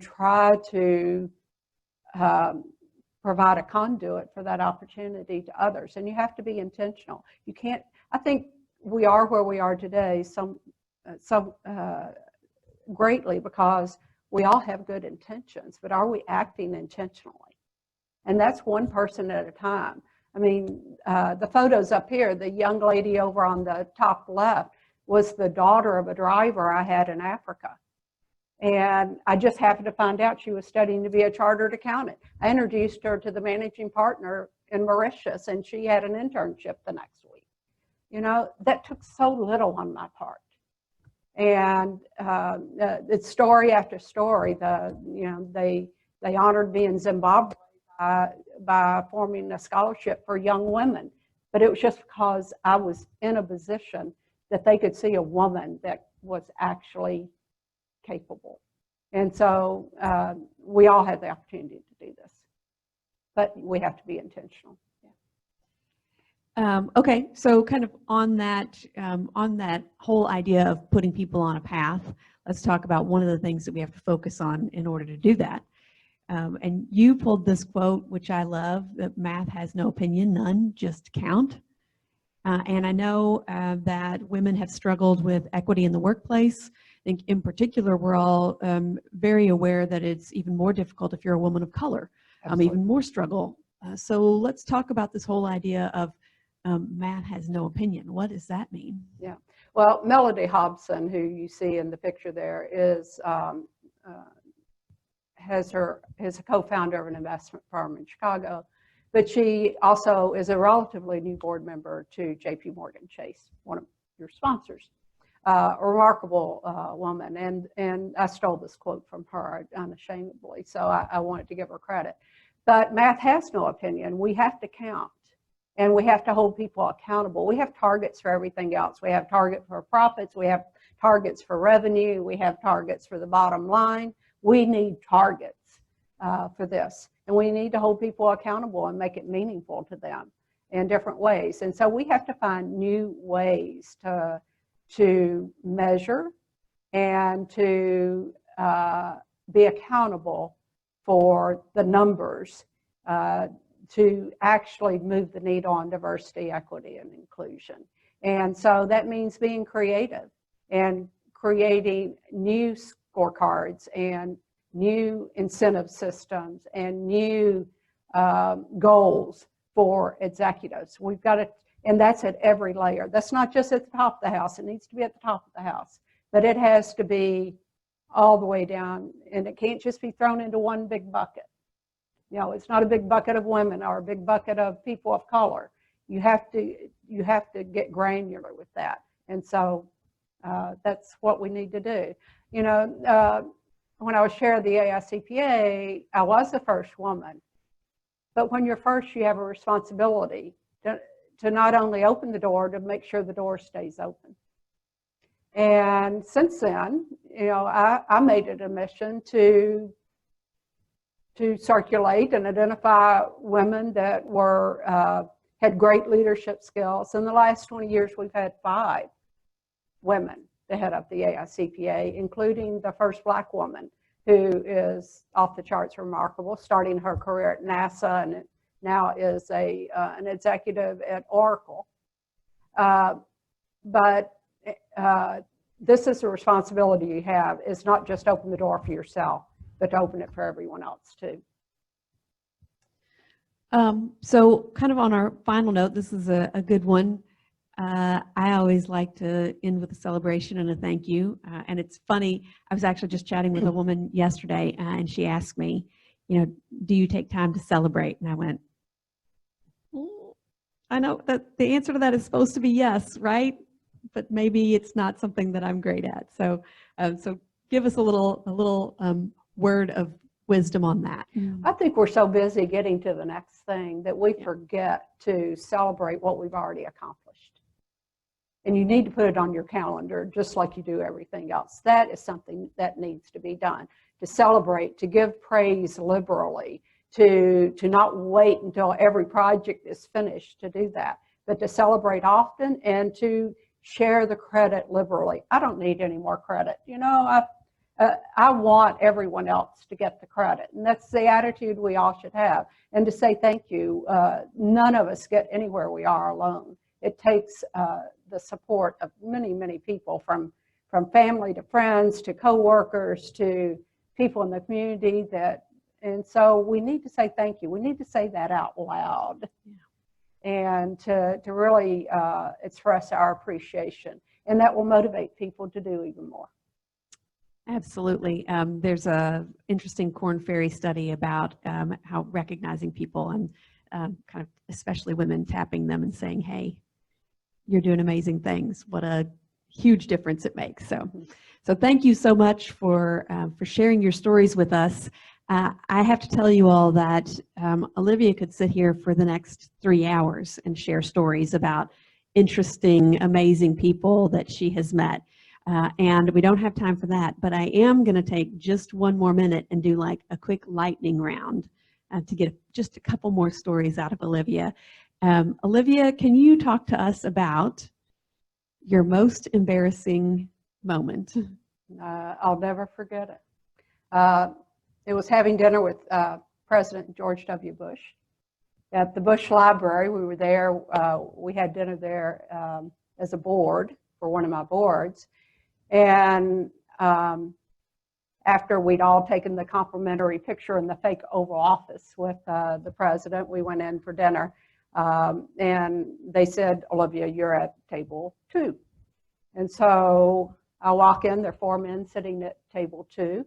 try to provide a conduit for that opportunity to others. And you have to be intentional. You can't, I think we are where we are today so greatly because we all have good intentions, but are we acting intentionally? And that's one person at a time. I mean, the photos up here, the young lady over on the top left was the daughter of a driver I had in Africa. And I just happened to find out she was studying to be a chartered accountant. I introduced her to the managing partner in Mauritius, and she had an internship the next week. You know, that took so little on my part. And it's story after story. They honored me in Zimbabwe by forming a scholarship for young women, but it was just because I was in a position that they could see a woman that was actually capable. And so we all have the opportunity to do this, but we have to be intentional. Okay, so kind of on that whole idea of putting people on a path, let's talk about one of the things that we have to focus on in order to do that. And you pulled this quote, which I love, that math has no opinion, none, just count. And I know that women have struggled with equity in the workplace. I think in particular, we're all very aware that it's even more difficult if you're a woman of color, even more struggle. So let's talk about this whole idea of math has no opinion. What does that mean? Yeah, well, Melody Hobson, who you see in the picture there, is is a co-founder of an investment firm in Chicago, but she also is a relatively new board member to JP Morgan Chase, one of your sponsors. A remarkable woman, and I stole this quote from her unashamedly, so I wanted to give her credit. But math has no opinion. We have to count, and we have to hold people accountable. We have targets for everything else. We have targets for profits. We have targets for revenue. We have targets for the bottom line. We need targets for this, and we need to hold people accountable and make it meaningful to them in different ways. And so we have to find new ways to measure and to be accountable for the numbers to actually move the needle on diversity, equity, and inclusion. And so that means being creative and creating new scorecards and new incentive systems and new goals for executives. We've got to, and that's at every layer. That's not just at the top of the house. It needs to be at the top of the house, but it has to be all the way down, and it can't just be thrown into one big bucket. You know, it's not a big bucket of women or a big bucket of people of color. You have to get granular with that, and so that's what we need to do. You know, when I was chair of the AICPA, I was the first woman, but when you're first, you have a responsibility to not only open the door, to make sure the door stays open. And since then, you know, I made it a mission to circulate and identify women that were had great leadership skills. In the last 20 years, we've had 5 women to head up the AICPA, including the first Black woman, who is off the charts remarkable, starting her career at NASA and now is an executive at Oracle. But this is a responsibility you have, is not just open the door for yourself, but to open it for everyone else too. So kind of on our final note, this is a good one. I always like to end with a celebration and a thank you. And it's funny, I was actually just chatting with a woman yesterday and she asked me, you know, do you take time to celebrate? And I went, I know that the answer to that is supposed to be yes, right? But maybe it's not something that I'm great at. So, so give us a little word of wisdom on that. I think we're so busy getting to the next thing that we forget to celebrate what we've already accomplished. And you need to put it on your calendar just like you do everything else. That is something that needs to be done, to celebrate, to give praise liberally, to not wait until every project is finished to do that, but to celebrate often and to share the credit liberally. I don't need any more credit. You know, I want everyone else to get the credit, and that's the attitude we all should have. And to say thank you. None of us get anywhere we are alone. It takes the support of many, many people, from family to friends to coworkers to people in the community. And so we need to say thank you. We need to say that out loud, and to really express our appreciation, and that will motivate people to do even more. Absolutely. There's a interesting Korn Ferry study about how recognizing people and kind of especially women, tapping them and saying, hey, you're doing amazing things. What a huge difference it makes. So thank you so much for sharing your stories with us. I have to tell you all that Olivia could sit here for the next 3 hours and share stories about interesting, amazing people that she has met. And we don't have time for that, but I am going to take just one more minute and do like a quick lightning round to get just a couple more stories out of Olivia. Olivia, can you talk to us about your most embarrassing moment? I'll never forget it. It was having dinner with President George W. Bush at the Bush Library. We were there. We had dinner there as a board for one of my boards. And after we'd all taken the complimentary picture in the fake Oval Office with the president, we went in for dinner. And they said, Olivia, you're at table 2. And so I walk in, there are 4 men sitting at table 2.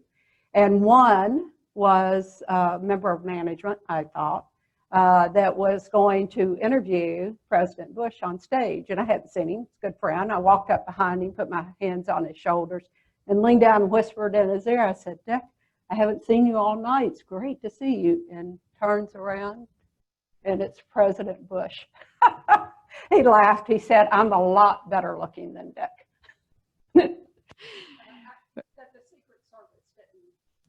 And one was a member of management, I thought, that was going to interview President Bush on stage. And I hadn't seen him, he's a good friend. I walked up behind him, put my hands on his shoulders, and leaned down and whispered in his ear. I said, Dick, I haven't seen you all night. It's great to see you. And turns around, and it's President Bush. He laughed. He said, I'm a lot better looking than Dick.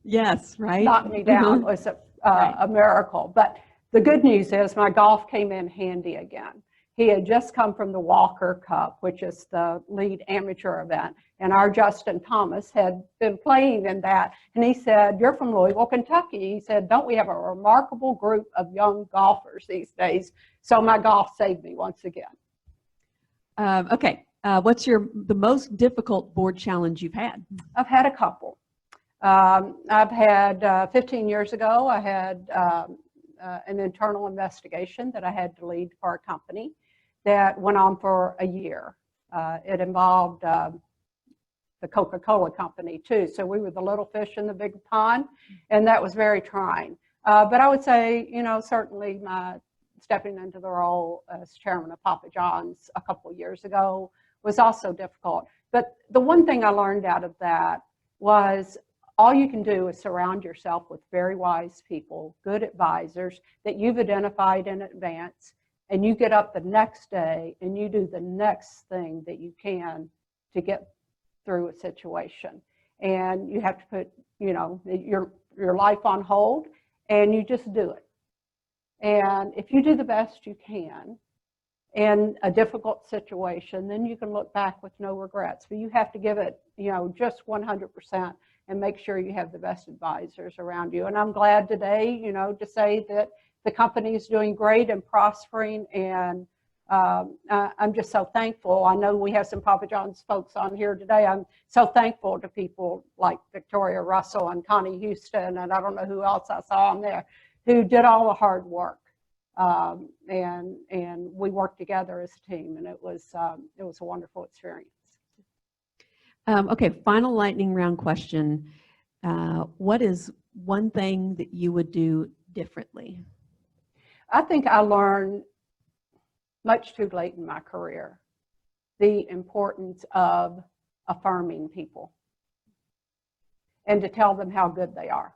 Yes, right. Knocked me down was a miracle. But the good news is my golf came in handy again. He had just come from the Walker Cup, which is the lead amateur event, and our Justin Thomas had been playing in that. And he said, you're from Louisville, Kentucky. He said, don't we have a remarkable group of young golfers these days? So my golf saved me once again. Okay, what's the most difficult board challenge you've had? I've had a couple. I've had 15 years ago, I had an internal investigation that I had to lead for a company that went on for a year. It involved the Coca-Cola company too. So we were the little fish in the big pond, and that was very trying. But I would say, you know, certainly my stepping into the role as chairman of Papa John's a couple of years ago was also difficult. But the one thing I learned out of that was all you can do is surround yourself with very wise people, good advisors that you've identified in advance, and you get up the next day and you do the next thing that you can to get through a situation. And you have to put, you know, your life on hold, and you just do it. And if you do the best you can in a difficult situation, then you can look back with no regrets. But you have to give it, you know, just 100%. And make sure you have the best advisors around you. And I'm glad today, you know, to say that the company is doing great and prospering, and I'm just so thankful. I know we have some Papa John's folks on here today. I'm so thankful to people like Victoria Russell and Connie Houston, and I don't know who else I saw on there, who did all the hard work. And we worked together as a team, and it was a wonderful experience. Okay, final lightning round question. What is one thing that you would do differently? I think I learned much too late in my career the importance of affirming people and to tell them how good they are,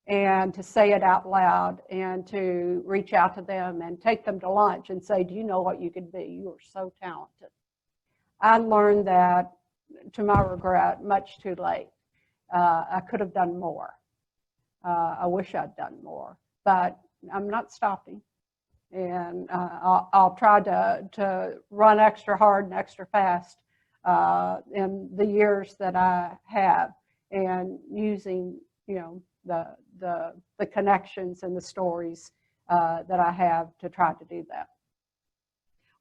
and to say it out loud, and to reach out to them and take them to lunch and say, do you know what you could be? You are so talented. I learned that, to my regret, much too late. I could have done more. I wish I'd done more, but I'm not stopping. And I'll try to run extra hard and extra fast in the years that I have, and using, you know, the connections and the stories that I have to try to do that.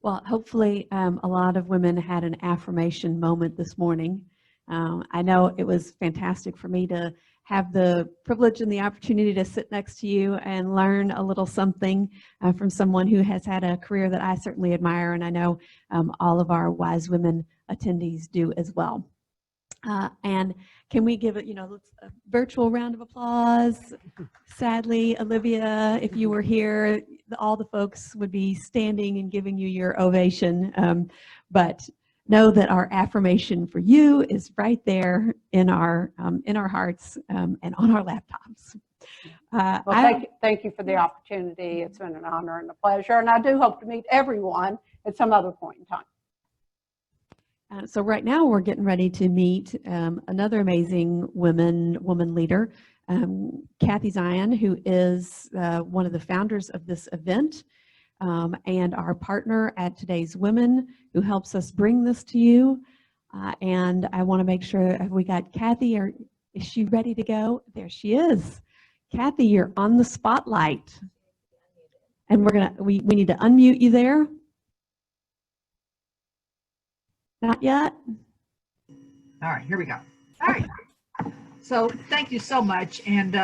Well, hopefully a lot of women had an affirmation moment this morning. I know it was fantastic for me to have the privilege and the opportunity to sit next to you and learn a little something from someone who has had a career that I certainly admire, and I know all of our Wise Women attendees do as well. And can we give it, you know, a virtual round of applause? Sadly, Olivia, if you were here, all the folks would be standing and giving you your ovation. But know that our affirmation for you is right there in our hearts and on our laptops. Well, thank you for the opportunity. It's been an honor and a pleasure, and I do hope to meet everyone at some other point in time. So right now we're getting ready to meet another amazing woman leader, Kathy Zion, who is one of the founders of this event and our partner at Today's Women, who helps us bring this to you. And I want to make sure, have we got Kathy, or is she ready to go? There she is. Kathy, you're on the spotlight. And we need to unmute you there. Not yet? All right, here we go. All right. So thank you so much. And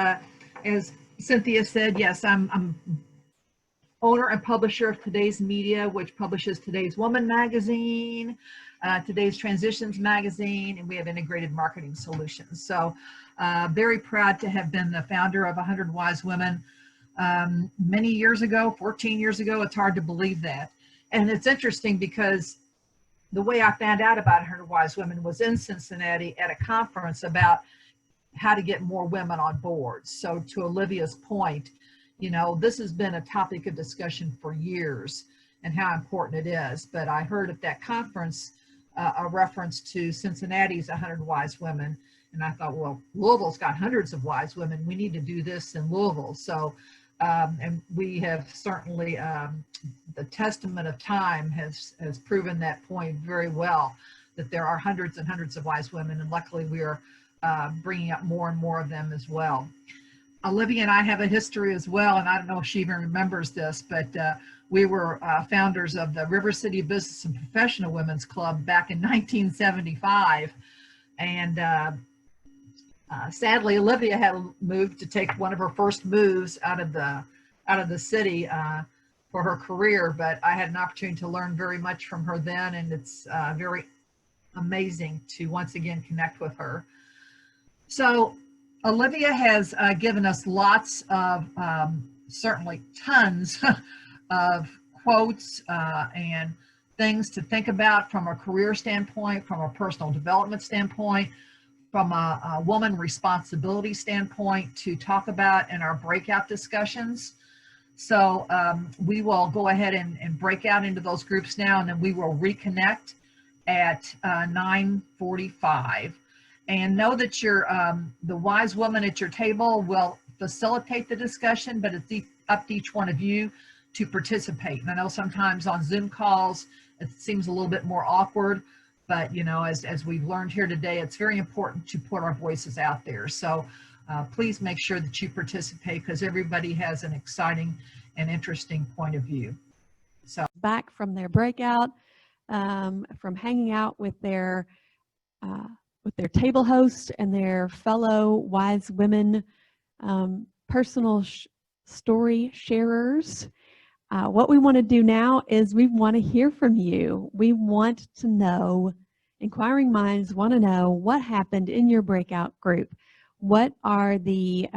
as Cynthia said, yes, I'm owner and publisher of Today's Media, which publishes Today's Woman magazine, Today's Transitions magazine, and we have integrated marketing solutions. So very proud to have been the founder of 100 Wise Women many years ago, 14 years ago. It's hard to believe that. And it's interesting because the way I found out about 100 Wise Women was in Cincinnati at a conference about how to get more women on board. So to Olivia's point, you know, this has been a topic of discussion for years and how important it is. But I heard at that conference a reference to Cincinnati's 100 Wise Women. And I thought, well, Louisville's got hundreds of wise women. We need to do this in Louisville. So, and we have certainly, the testament of time has proven that point very well, that there are hundreds and hundreds of wise women, and luckily we are bringing up more and more of them as well. Olivia and I have a history as well, and I don't know if she even remembers this, but we were founders of the River City Business and Professional Women's Club back in 1975, and sadly, Olivia had moved to take one of her first moves out of the city for her career, but I had an opportunity to learn very much from her then, and it's very amazing to once again connect with her. So Olivia has given us lots of, certainly tons of quotes and things to think about from a career standpoint, from a personal development standpoint, from a woman responsibility standpoint to talk about in our breakout discussions. So we will go ahead and break out into those groups now, and then we will reconnect at 9:45. And know that the wise woman at your table will facilitate the discussion, but it's up to each one of you to participate. And I know sometimes on Zoom calls, it seems a little bit more awkward, but you know, as we've learned here today, it's very important to put our voices out there. So please make sure that you participate, because everybody has an exciting and interesting point of view. So back from their breakout, from hanging out with their table host and their fellow wise women, personal story sharers. What we want to do now is we want to hear from you. We want to know, inquiring minds want to know what happened in your breakout group. What are the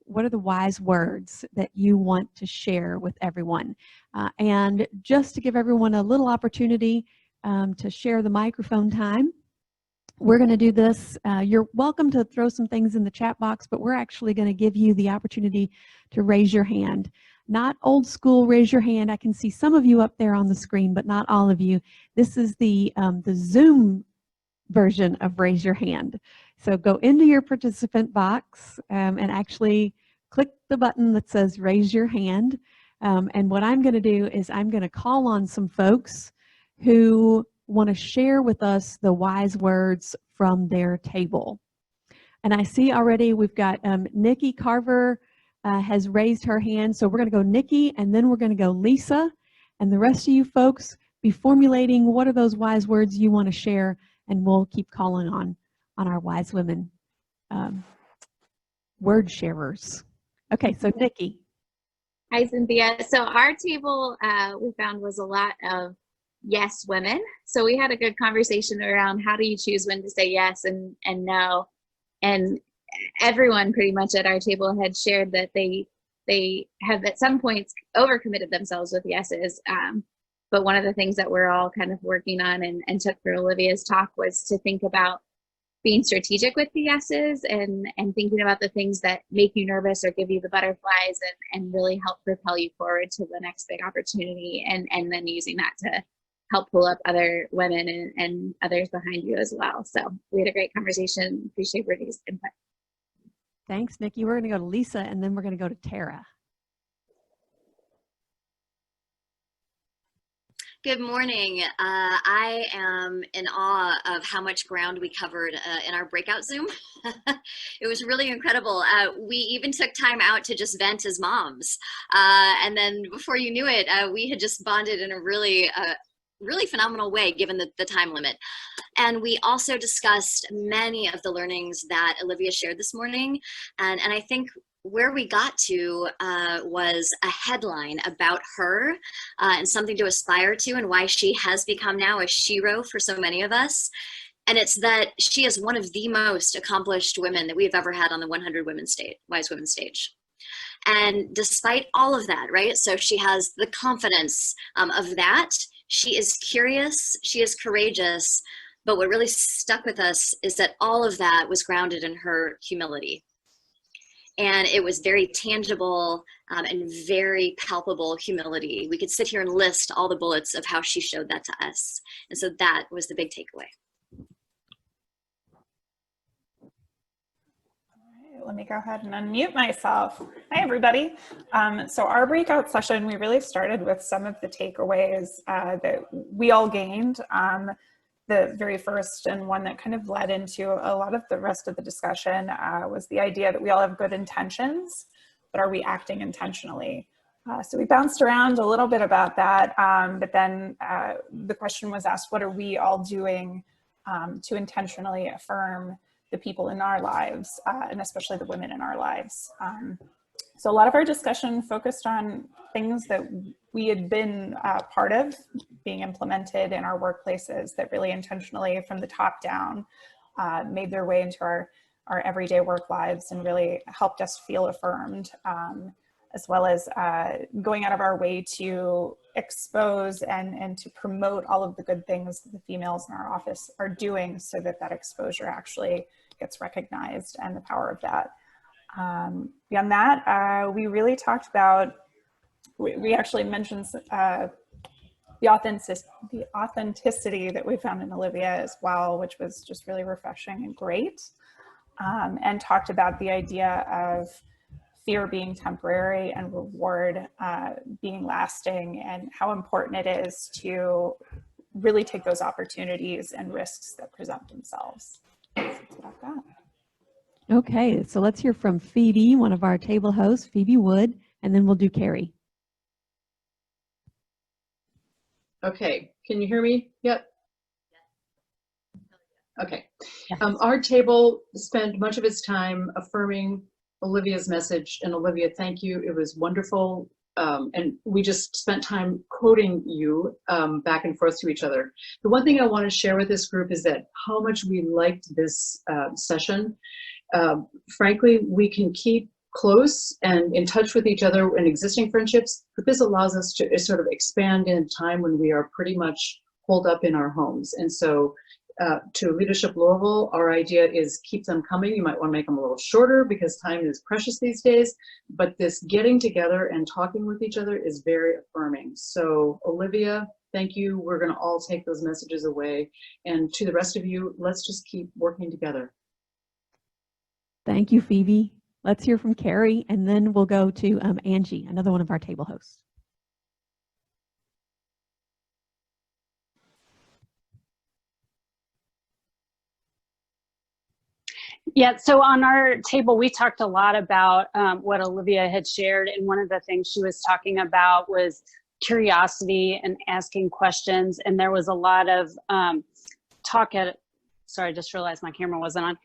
wise words that you want to share with everyone? And just to give everyone a little opportunity to share the microphone time, we're going to do this. You're welcome to throw some things in the chat box, but we're actually going to give you the opportunity to raise your hand. Not old school raise your hand. I can see some of you up there on the screen, but not all of you. This is the Zoom version of raise your hand. So go into your participant box and actually click the button that says raise your hand. And what I'm going to do is I'm going to call on some folks who want to share with us the wise words from their table. And I see already we've got Nikki Carver has raised her hand. So we're going to go Nikki, and then we're going to go Lisa, and the rest of you folks be formulating what are those wise words you want to share, and we'll keep calling on our wise women word sharers. Okay, so Nikki. Hi, Cynthia. So our table we found was a lot of yes women. So we had a good conversation around how do you choose when to say yes and no. And everyone pretty much at our table had shared that they have at some points overcommitted themselves with yeses. But one of the things that we're all kind of working on and took for Olivia's talk was to think about being strategic with the yeses and thinking about the things that make you nervous or give you the butterflies and really help propel you forward to the next big opportunity, and then using that to help pull up other women and others behind you as well. So we had a great conversation. Appreciate Brittany's input. Thanks, Nikki. We're going to go to Lisa, and then we're going to go to Tara. Good morning. I am in awe of how much ground we covered in our breakout Zoom. It was really incredible. We even took time out to just vent as moms. And then before you knew it, we had just bonded in a really phenomenal way, given the time limit. And we also discussed many of the learnings that Olivia shared this morning. And I think where we got to was a headline about her and something to aspire to, and why she has become now a shero for so many of us. And it's that she is one of the most accomplished women that we've ever had on the 100 Wise Women stage. And despite all of that, right? So she has the confidence of that. She is curious, she is courageous, but what really stuck with us is that all of that was grounded in her humility. And it was very tangible and very palpable humility. We could sit here and list all the bullets of how she showed that to us. And so that was the big takeaway. Let me go ahead and unmute myself. Hi, everybody. So our breakout session, we really started with some of the takeaways that we all gained. The very first, and one that kind of led into a lot of the rest of the discussion, was the idea that we all have good intentions, but are we acting intentionally? So we bounced around a little bit about that, but then the question was asked, what are we all doing to intentionally affirm the people in our lives, and especially the women in our lives? So a lot of our discussion focused on things that we had been part of being implemented in our workplaces that really intentionally from the top down made their way into our everyday work lives and really helped us feel affirmed, as well as going out of our way to expose and to promote all of the good things that the females in our office are doing, so that that exposure actually gets recognized, and the power of that. Beyond that, we really talked about, we actually mentioned the authenticity that we found in Olivia as well, which was just really refreshing and great, and talked about the idea of fear being temporary and reward being lasting, and how important it is to really take those opportunities and risks that present themselves. So that's what I've got. Okay, so let's hear from Phoebe, one of our table hosts, Phoebe Wood, and then we'll do Carrie. Okay, can you hear me yet? Okay. Our table spent much of its time affirming Olivia's message, and Olivia, thank you. It was wonderful. And we just spent time quoting you back and forth to each other. The one thing I want to share with this group is that how much we liked this session. Frankly, we can keep close and in touch with each other in existing friendships, but this allows us to sort of expand in time when we are pretty much holed up in our homes. And so to Leadership Louisville, our idea is keep them coming. You might want to make them a little shorter because time is precious these days, but this getting together and talking with each other is very affirming. So Olivia, thank you. We're going to all take those messages away. And to the rest of you, let's just keep working together. Thank you, Phoebe. Let's hear from Carrie, and then we'll go to Angie, another one of our table hosts. Yeah, so on our table, we talked a lot about what Olivia had shared, and one of the things she was talking about was curiosity and asking questions, and there was a lot of talk sorry, I just realized my camera wasn't on.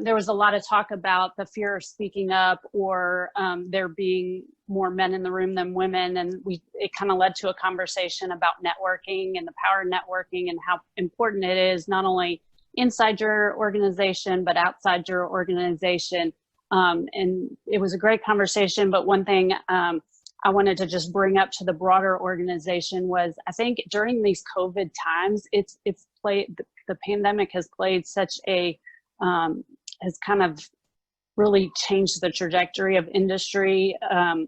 There was a lot of talk about the fear of speaking up, or there being more men in the room than women, and it kind of led to a conversation about networking and the power of networking and how important it is, not only inside your organization, but outside your organization. And it was a great conversation, but one thing I wanted to just bring up to the broader organization was, I think during these COVID times, the pandemic has played such a has kind of really changed the trajectory of industry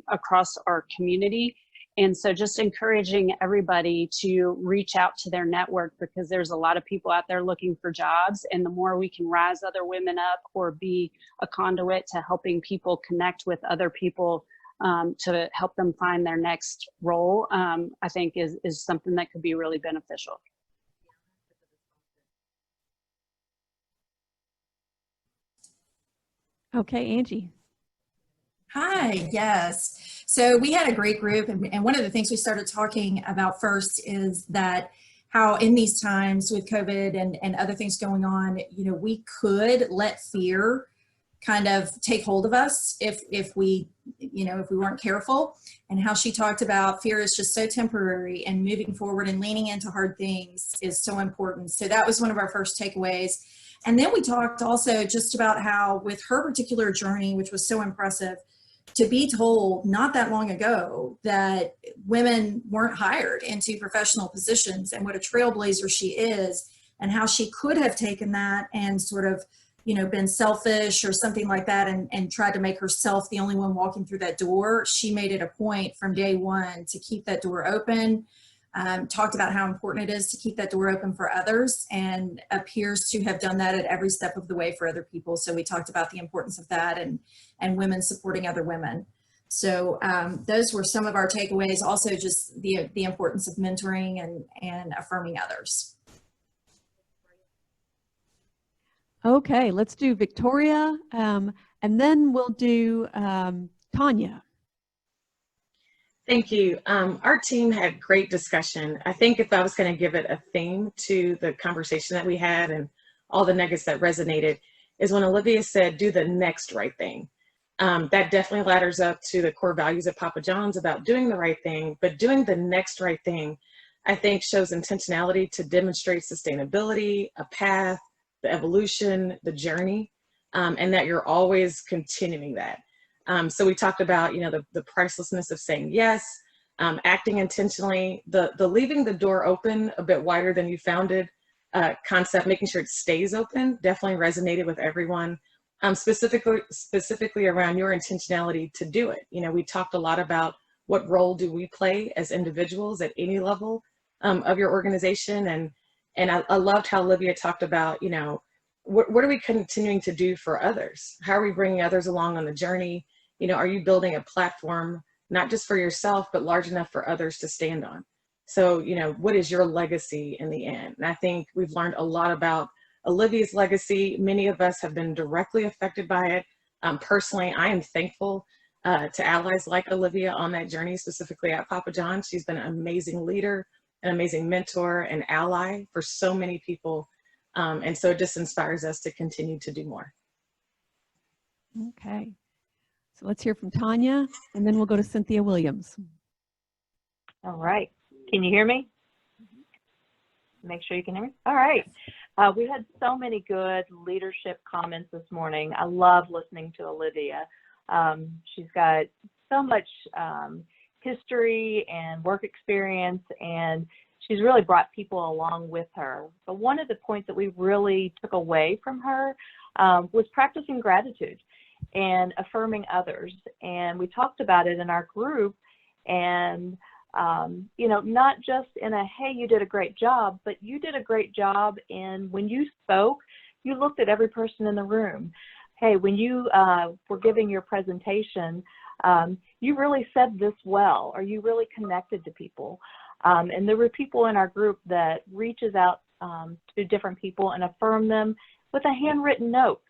across our community. And so just encouraging everybody to reach out to their network, because there's a lot of people out there looking for jobs, and the more we can rise other women up or be a conduit to helping people connect with other people to help them find their next role, I think is something that could be really beneficial. Okay, Angie. Hi, yes. So we had a great group, and one of the things we started talking about first is that how in these times with COVID and other things going on, you know, we could let fear kind of take hold of us if we, you know, if we weren't careful, and how she talked about fear is just so temporary, and moving forward and leaning into hard things is so important. So that was one of our first takeaways. And then we talked also just about how with her particular journey, which was so impressive, to be told not that long ago that women weren't hired into professional positions, and what a trailblazer she is, and how she could have taken that and sort of, you know, been selfish or something like that and tried to make herself the only one walking through that door. She made it a point from day one to keep that door open, talked about how important it is to keep that door open for others, and appears to have done that at every step of the way for other people. So we talked about the importance of that and women supporting other women. So those were some of our takeaways. Also just the importance of mentoring and affirming others. Okay, let's do Victoria, and then we'll do Tanya. Thank you. Our team had great discussion. I think if I was going to give it a theme to the conversation that we had and all the nuggets that resonated, is when Olivia said, do the next right thing. That definitely ladders up to the core values of Papa John's about doing the right thing, but doing the next right thing, I think, shows intentionality to demonstrate sustainability, a path, the evolution, the journey, and that you're always continuing that. So we talked about, you know, the pricelessness of saying yes, acting intentionally, the leaving the door open a bit wider than you found it concept, making sure it stays open, definitely resonated with everyone, specifically around your intentionality to do it. You know, we talked a lot about what role do we play as individuals at any level of your organization, and I loved how Olivia talked about, you know, what are we continuing to do for others? How are we bringing others along on the journey? You know, are you building a platform, not just for yourself, but large enough for others to stand on? So, you know, what is your legacy in the end? And I think we've learned a lot about Olivia's legacy. Many of us have been directly affected by it. Personally, I am thankful to allies like Olivia on that journey, specifically at Papa John's. She's been an amazing leader, an amazing mentor and ally for so many people. And so it just inspires us to continue to do more. Okay, so let's hear from Tanya, and then we'll go to Cynthia Williams. All right, can you hear me? Make sure you can hear me. All right, we had so many good leadership comments this morning. I love listening to Olivia. She's got so much history and work experience, and she's really brought people along with her. But one of the points that we really took away from her was practicing gratitude and affirming others. And we talked about it in our group, and you know, not just in a, hey, you did a great job, but you did a great job in when you spoke, you looked at every person in the room. Hey, when you were giving your presentation, you really said this well, or you really connected to people. And there were people in our group that reaches out to different people and affirm them with a handwritten note,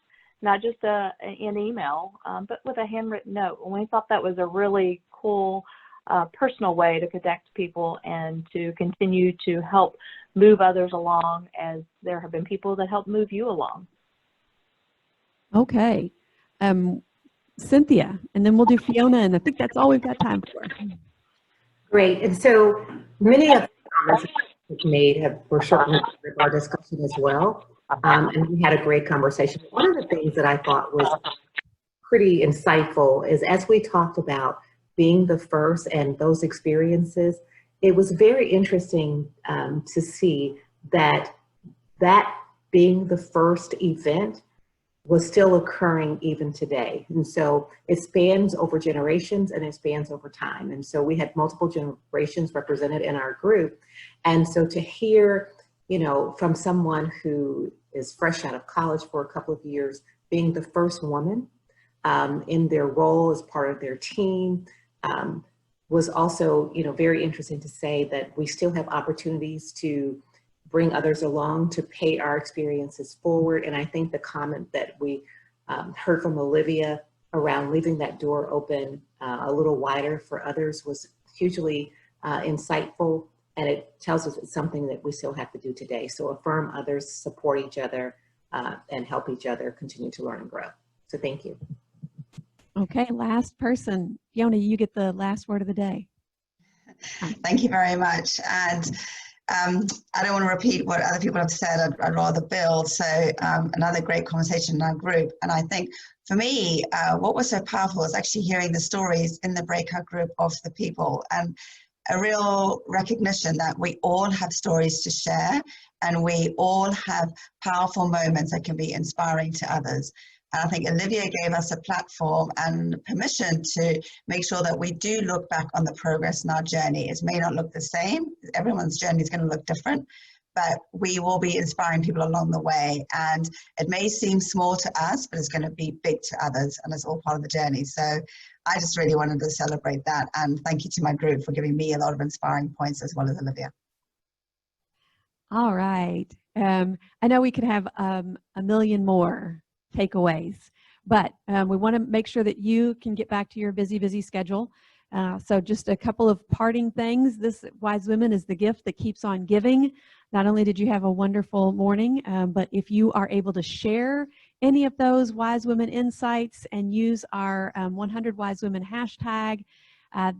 not just an email, but with a handwritten note. And we thought that was a really cool personal way to connect people and to continue to help move others along, as there have been people that help move you along. Okay, Cynthia, and then we'll do Fiona, and I think that's all we've got time for. Great, and so many of the comments that you made were certainly part of our discussion as well, and we had a great conversation. One of the things that I thought was pretty insightful is, as we talked about being the first and those experiences, it was very interesting to see that being the first event was still occurring even today. And so it spans over generations and it spans over time. And so we had multiple generations represented in our group. And so to hear, you know, from someone who is fresh out of college for a couple of years, being the first woman in their role as part of their team, was also, you know, very interesting to say that we still have opportunities to bring others along, to pay our experiences forward. And I think the comment that we heard from Olivia around leaving that door open a little wider for others was hugely insightful. And it tells us it's something that we still have to do today. So affirm others, support each other, and help each other continue to learn and grow. So thank you. Okay, last person. Fiona, you get the last word of the day. Thank you very much. And I don't want to repeat what other people have said. I'd rather build. So another great conversation in our group. And I think for me, what was so powerful is actually hearing the stories in the breakout group of the people, and a real recognition that we all have stories to share, and we all have powerful moments that can be inspiring to others. And I think Olivia gave us a platform and permission to make sure that we do look back on the progress in our journey. It may not look the same. Everyone's journey is going to look different, but we will be inspiring people along the way. And it may seem small to us, but it's going to be big to others, and it's all part of the journey. So I just really wanted to celebrate that. And thank you to my group for giving me a lot of inspiring points, as well as Olivia. All right. I know we could have a million more takeaways, but we want to make sure that you can get back to your busy schedule. So just a couple of parting things. This Wise Women is the gift that keeps on giving. Not only did you have a wonderful morning, but if you are able to share any of those Wise Women insights and use our 100 Wise Women hashtag,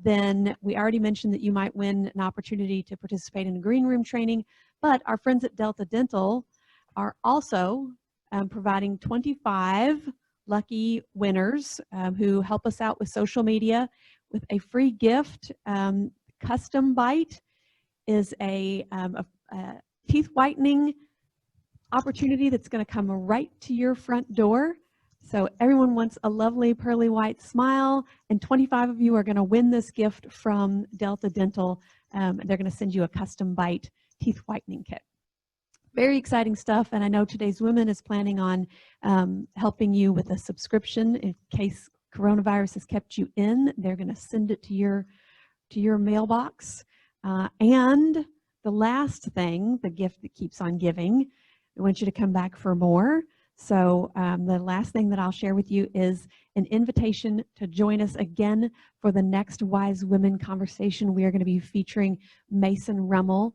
then we already mentioned that you might win an opportunity to participate in a green room training, but our friends at Delta Dental are also providing 25 lucky winners who help us out with social media with a free gift. Custom Bite is a teeth whitening opportunity that's going to come right to your front door. So everyone wants a lovely pearly white smile, and 25 of you are going to win this gift from Delta Dental. They're going to send you a Custom Bite teeth whitening kit. Very exciting stuff, and I know Today's Women is planning on helping you with a subscription in case coronavirus has kept you in. They're going to send it to your mailbox. And the last thing, the gift that keeps on giving, I want you to come back for more. So the last thing that I'll share with you is an invitation to join us again for the next Wise Women conversation. We are going to be featuring Mason Rummel.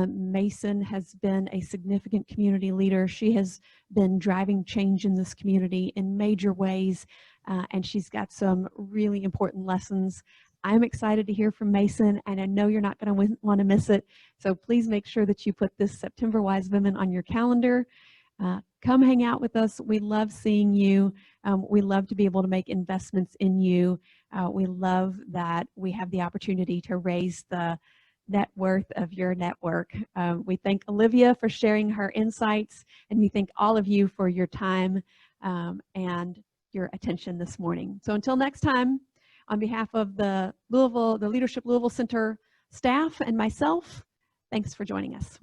Mason has been a significant community leader. She has been driving change in this community in major ways, and she's got some really important lessons. I'm excited to hear from Mason, and I know you're not going to want to miss it. So please make sure that you put this September Wise Women on your calendar. Come hang out with us. We love seeing you. We love to be able to make investments in you. We love that we have the opportunity to raise the net worth of your network. We thank Olivia for sharing her insights, and we thank all of you for your time and your attention this morning. So until next time, on behalf of the Leadership Louisville Center staff and myself, thanks for joining us.